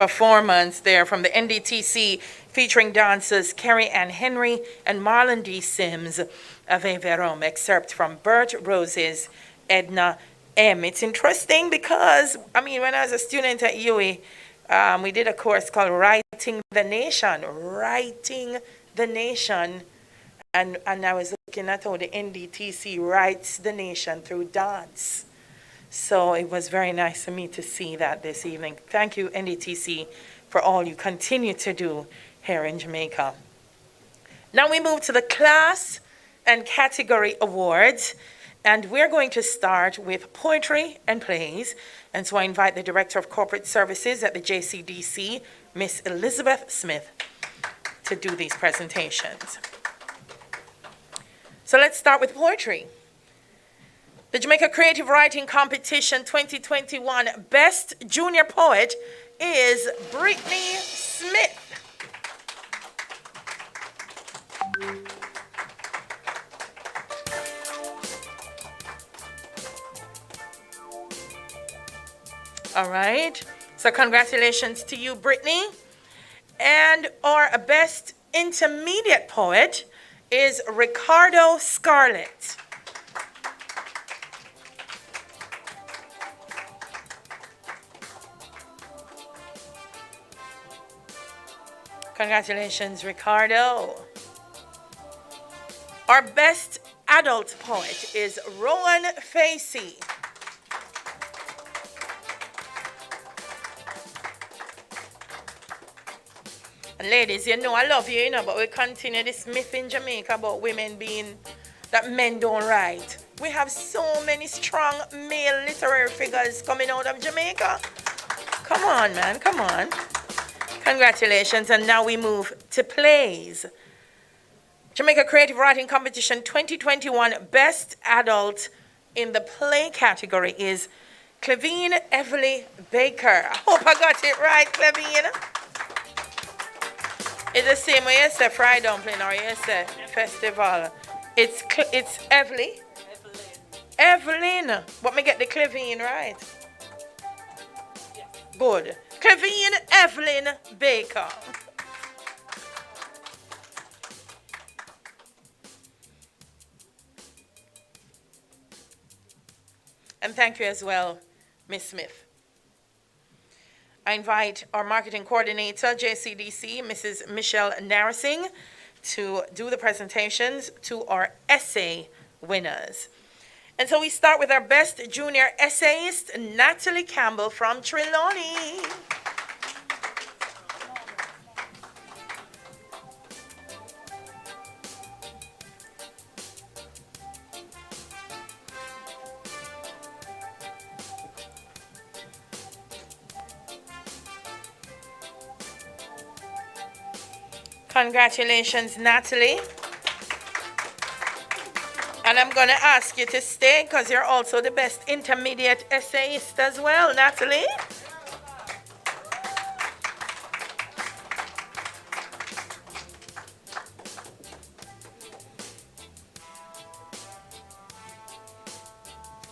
performance there from the NDTC featuring dancers Kerry Ann Henry and Marlon D. Sims. Ave Verum, excerpt from Bert Rose's Edna M. It's interesting because, when I was a student at UWI, we did a course called Writing the Nation. Writing the Nation. And I was looking at how the NDTC writes the nation through dance. So it was very nice for me to see that this evening. Thank you, NDTC, for all you continue to do here in Jamaica. Now we move to the class and category awards. And we're going to start with poetry and plays. And so I invite the Director of Corporate Services at the JCDC, Miss Elizabeth Smith, to do these presentations. So let's start with poetry. The Jamaica Creative Writing Competition 2021 Best Junior Poet is Brittany Smith. All right. So congratulations to you, Brittany. And our Best Intermediate Poet is Ricardo Scarlett. Congratulations, Ricardo. Our Best Adult Poet is Rowan Facey. And ladies, I love you, but we continue this myth in Jamaica about women being, that men don't write. We have so many strong male literary figures coming out of Jamaica. Come on, man, come on. Congratulations, and now we move to plays. Jamaica Creative Writing Competition 2021 Best Adult in the play category is Clevine Everly Baker. I hope I got it right, Clevine. It's the same way you say fried dumpling or you say festival. It's Everly. Evelyn. But me get the Clevine right. Good. Clevine Evelyn Baker. And thank you as well, Miss Smith. I invite our marketing coordinator, JCDC, Mrs. Michelle Narsing, to do the presentations to our essay winners. And so we start with our best junior essayist, Natalie Campbell from Trelawney. Congratulations, Natalie. And I'm going to ask you to stay because you're also the best intermediate essayist as well, Natalie.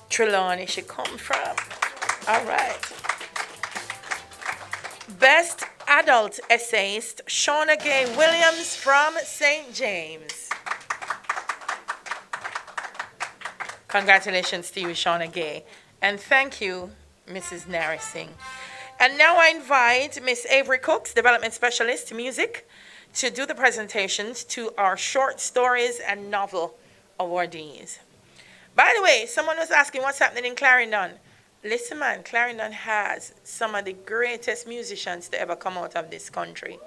Trelawney she come from. All right. Best adult essayist, Shauna Gay Williams from St. James. Congratulations to you, Shauna Gay. And thank you, Mrs. Narising. And now I invite Miss Avery Cooks, Development Specialist, Music, to do the presentations to our short stories and novel awardees. By the way, someone was asking what's happening in Clarendon. Listen, man, Clarendon has some of the greatest musicians to ever come out of this country.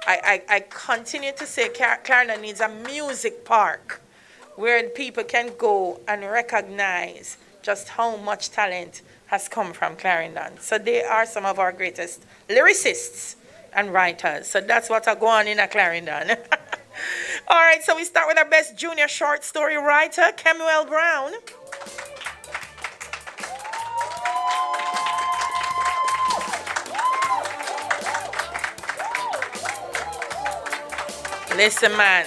I continue to say Clarendon needs a music park where people can go and recognize just how much talent has come from Clarendon. So they are some of our greatest lyricists and writers. So that's what's going on in a Clarendon. All right, so we start with our best junior short story writer, Kemuel Brown. Listen, man.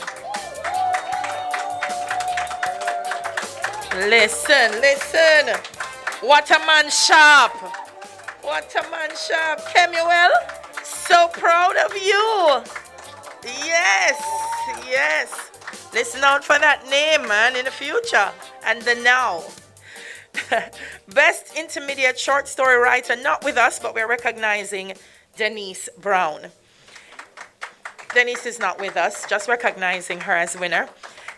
Listen. What a man sharp. What a man sharp. Kemuel, So proud of you. Yes, yes. Listen out for that name, man, in the future and the now. Best Intermediate Short Story Writer, not with us, but we're recognizing Denise Brown. Denise is not with us, just recognizing her as winner.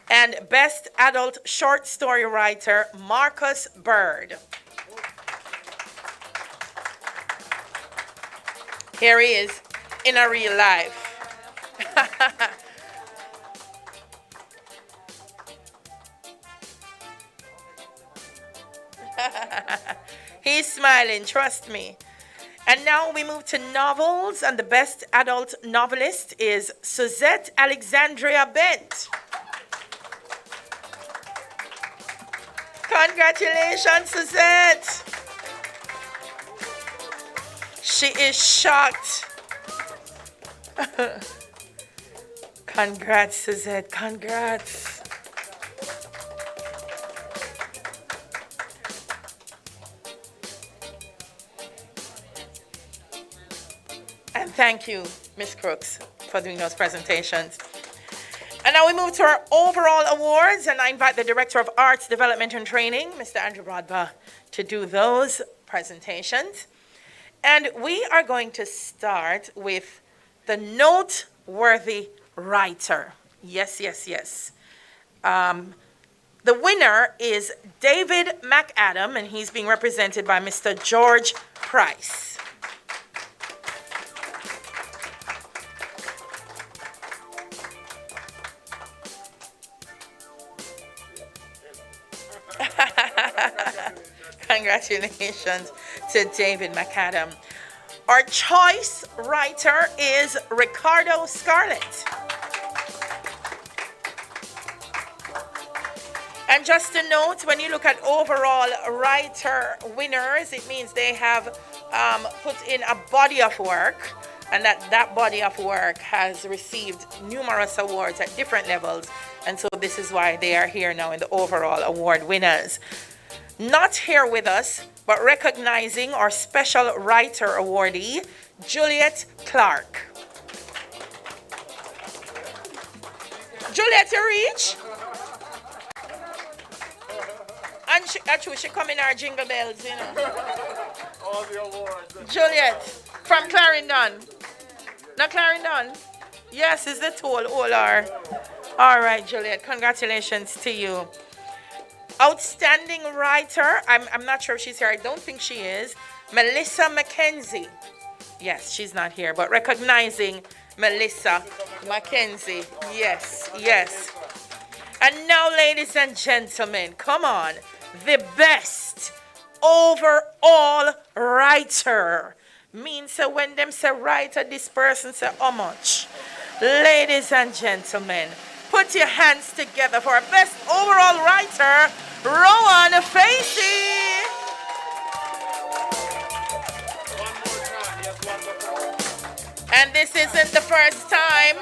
And Best Adult Short Story Writer, Marcus Bird. Here he is in a real life. He's smiling, trust me. And now we move to novels, and the best adult novelist is Suzette Alexandria Bent. Congratulations, Suzette. She is shocked. Congrats, Suzette, congrats. And thank you, Ms. Crooks, for doing those presentations. And now we move to our overall awards, and I invite the Director of Arts Development and Training, Mr. Andrew Brodba, to do those presentations. And we are going to start with the noteworthy writer. Yes, yes, yes. The winner is David McAdam, and he's being represented by Mr. George Price. Congratulations to David McAdam. Our choice writer is Ricardo Scarlett. And just a note, when you look at overall writer winners, it means they have put in a body of work, and that body of work has received numerous awards at different levels. And so this is why they are here now in the overall award winners. Not here with us, but recognizing our special writer awardee, Juliet Clark. Juliet, you reach? And she come in our jingle bells, you know. All the awards. Juliet, from Clarendon. Not Clarendon? Yes, it's the toll, OLR. All right, Juliet, congratulations to you. Outstanding writer, I'm not sure if she's here. I don't think she is. Melissa McKenzie. Yes, she's not here, but recognizing Melissa McKenzie. Yes, yes. And now, ladies and gentlemen, come on. The best overall writer. Means so when them say writer, this person say how much? Ladies and gentlemen, put your hands together for our best overall writer, Rowan Facey. And this isn't the first time.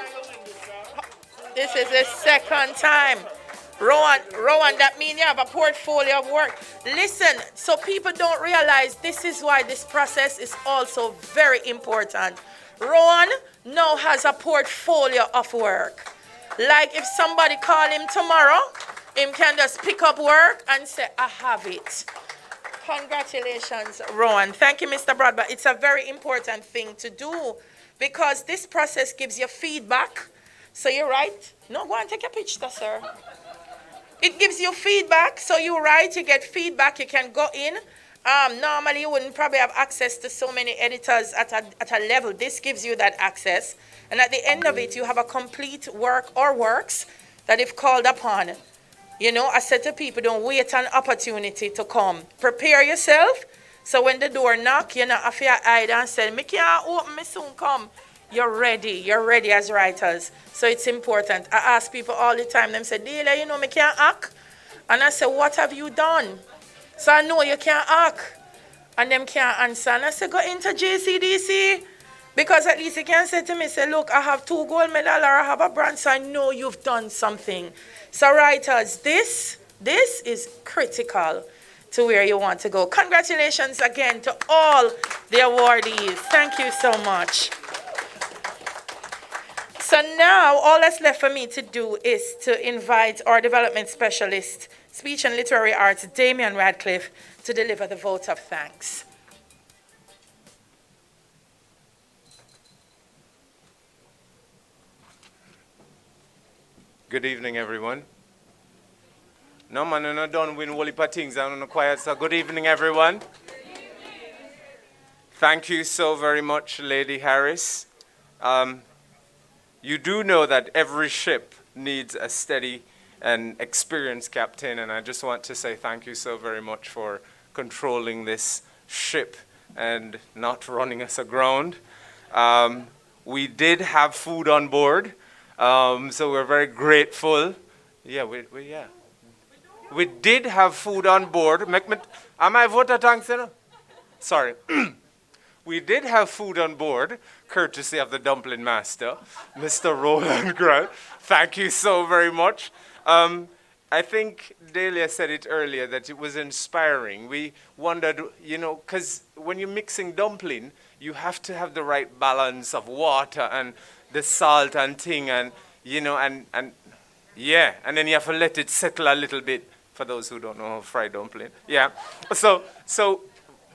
This is the second time. Rowan, that means you have a portfolio of work. Listen, so people don't realize this is why this process is also very important. Rowan now has a portfolio of work. Like if somebody call him tomorrow, him can just pick up work and say, I have it. Congratulations, Rowan. Thank you, Mr. Brodba. It's a very important thing to do because this process gives you feedback. So you write. No, go and take a picture, sir. It gives you feedback. So you write, you get feedback. You can go in. Normally, you wouldn't probably have access to so many editors at a level. This gives you that access. And at the end of it, you have a complete work or works that if called upon. You know, I said to people, don't wait an opportunity to come. Prepare yourself. So when the door knock, you're not afraid hide and say, me can't open, me soon come. You're ready as writers. So it's important. I ask people all the time, them say, Delia, you know, me can't act. And I say, what have you done? So I know you can't act. And them can't answer. And I say, go into JCDC. Because at least you can say to me, say, look, I have 2 gold medals or I have a bronze, so I know you've done something. So writers, this is critical to where you want to go. Congratulations again to all the awardees. Thank you so much. So now all that's left for me to do is to invite our development specialist, speech and literary arts, Damian Radcliffe, to deliver the vote of thanks. Good evening, everyone. No, man, I'm not done with whole heap of things. I'm not quiet, so good evening, everyone. Thank you so very much, Lady Harris. You do know that every ship needs a steady and experienced captain, and I just want to say thank you so very much for controlling this ship and not running us aground. We did have food on board, so we're very grateful. Yeah, we did have food on board. Am I voter thanks? Sorry. We did have food on board, courtesy of the dumpling master, Mr. Roland Grant. Thank you so very much. I think Delia said it earlier that it was inspiring. We wondered, because when you're mixing dumpling, you have to have the right balance of water and the salt and thing, and then you have to let it settle a little bit. For those who don't know how to fry dumpling, yeah. So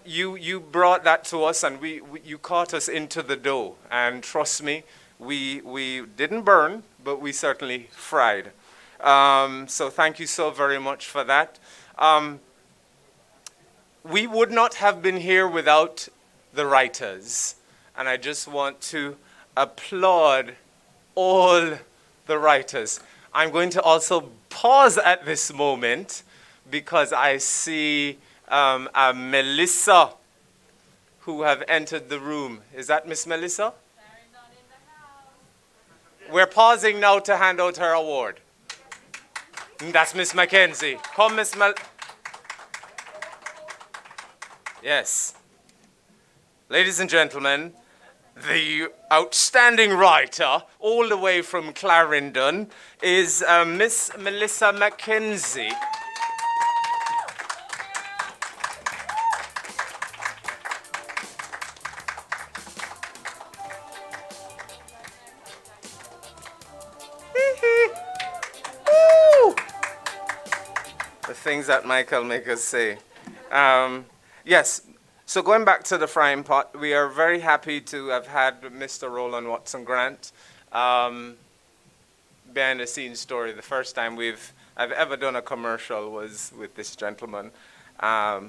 you brought that to us, and you caught us into the dough, and trust me, we didn't burn, but we certainly fried. So thank you so very much for that. We would not have been here without the writers, and I just want to applaud all the writers. I'm going to also pause at this moment because I see a Melissa who have entered the room. Is that Miss Melissa? We're pausing now to hand out her award. That's Miss Mackenzie. Come, Miss Yes. Ladies and gentlemen, the outstanding writer, all the way from Clarendon, is Miss Melissa Mackenzie. The things that Michael make us say. Yes. So going back to the frying pot, we are very happy to have had Mr. Roland Watson Grant. Behind the scenes story, the first time I've ever done a commercial was with this gentleman. I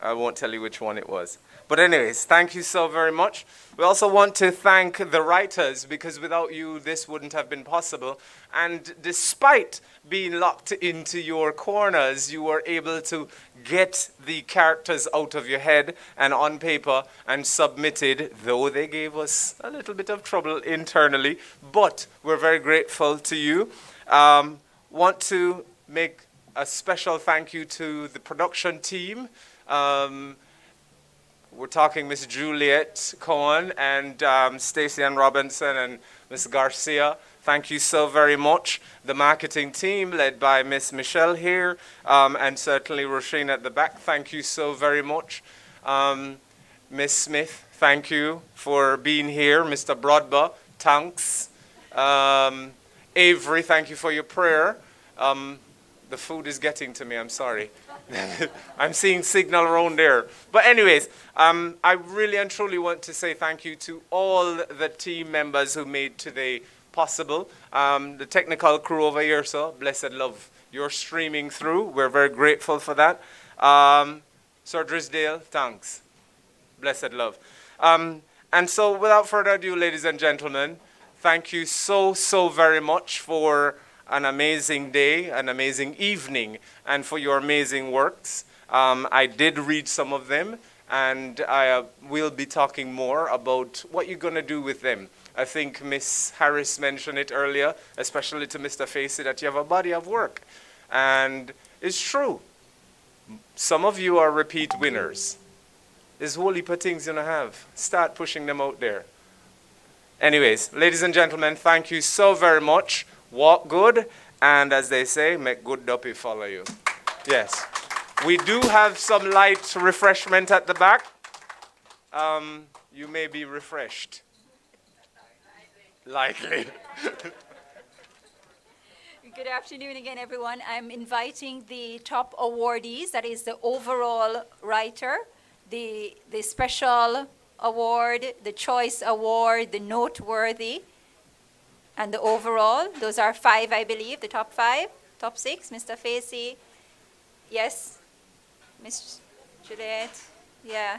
won't tell you which one it was. But anyways, thank you so very much. We also want to thank the writers, because without you, this wouldn't have been possible. And despite being locked into your corners, you were able to get the characters out of your head and on paper and submitted, though they gave us a little bit of trouble internally. But we're very grateful to you. Want to make a special thank you to the production team. We're talking Miss Juliet Cohen and Stacey Ann Robinson and Miss Garcia. Thank you so very much. The marketing team led by Miss Michelle here, and certainly Roisin at the back. Thank you so very much. Miss Smith, thank you for being here. Mr. Broadba, thanks. Avery, thank you for your prayer. The food is getting to me, I'm sorry. I'm seeing signal around there. But anyways, I really and truly want to say thank you to all the team members who made today possible. The technical crew over here, so blessed love, you're streaming through. We're very grateful for that. Sir Drisdale, thanks. Blessed love. And so without further ado, ladies and gentlemen, thank you so very much for an amazing day, an amazing evening, and for your amazing works. I did read some of them, and I will be talking more about what you're going to do with them. I think Miss Harris mentioned it earlier, especially to Mr. Facey, that you have a body of work. And it's true. Some of you are repeat winners. There's a whole heap of things you don't have. Start pushing them out there. Anyways, ladies and gentlemen, thank you so very much. Walk good, and as they say, make good duppy follow you. Yes. We do have some light refreshment at the back. You may be refreshed. Likely. Good afternoon again, everyone. I'm inviting the top awardees, that is the overall writer, the special award, the choice award, the noteworthy, and the overall. Those are 5, I believe, the top 5, top 6. Mr. Facey, yes. Miss Juliet, yeah.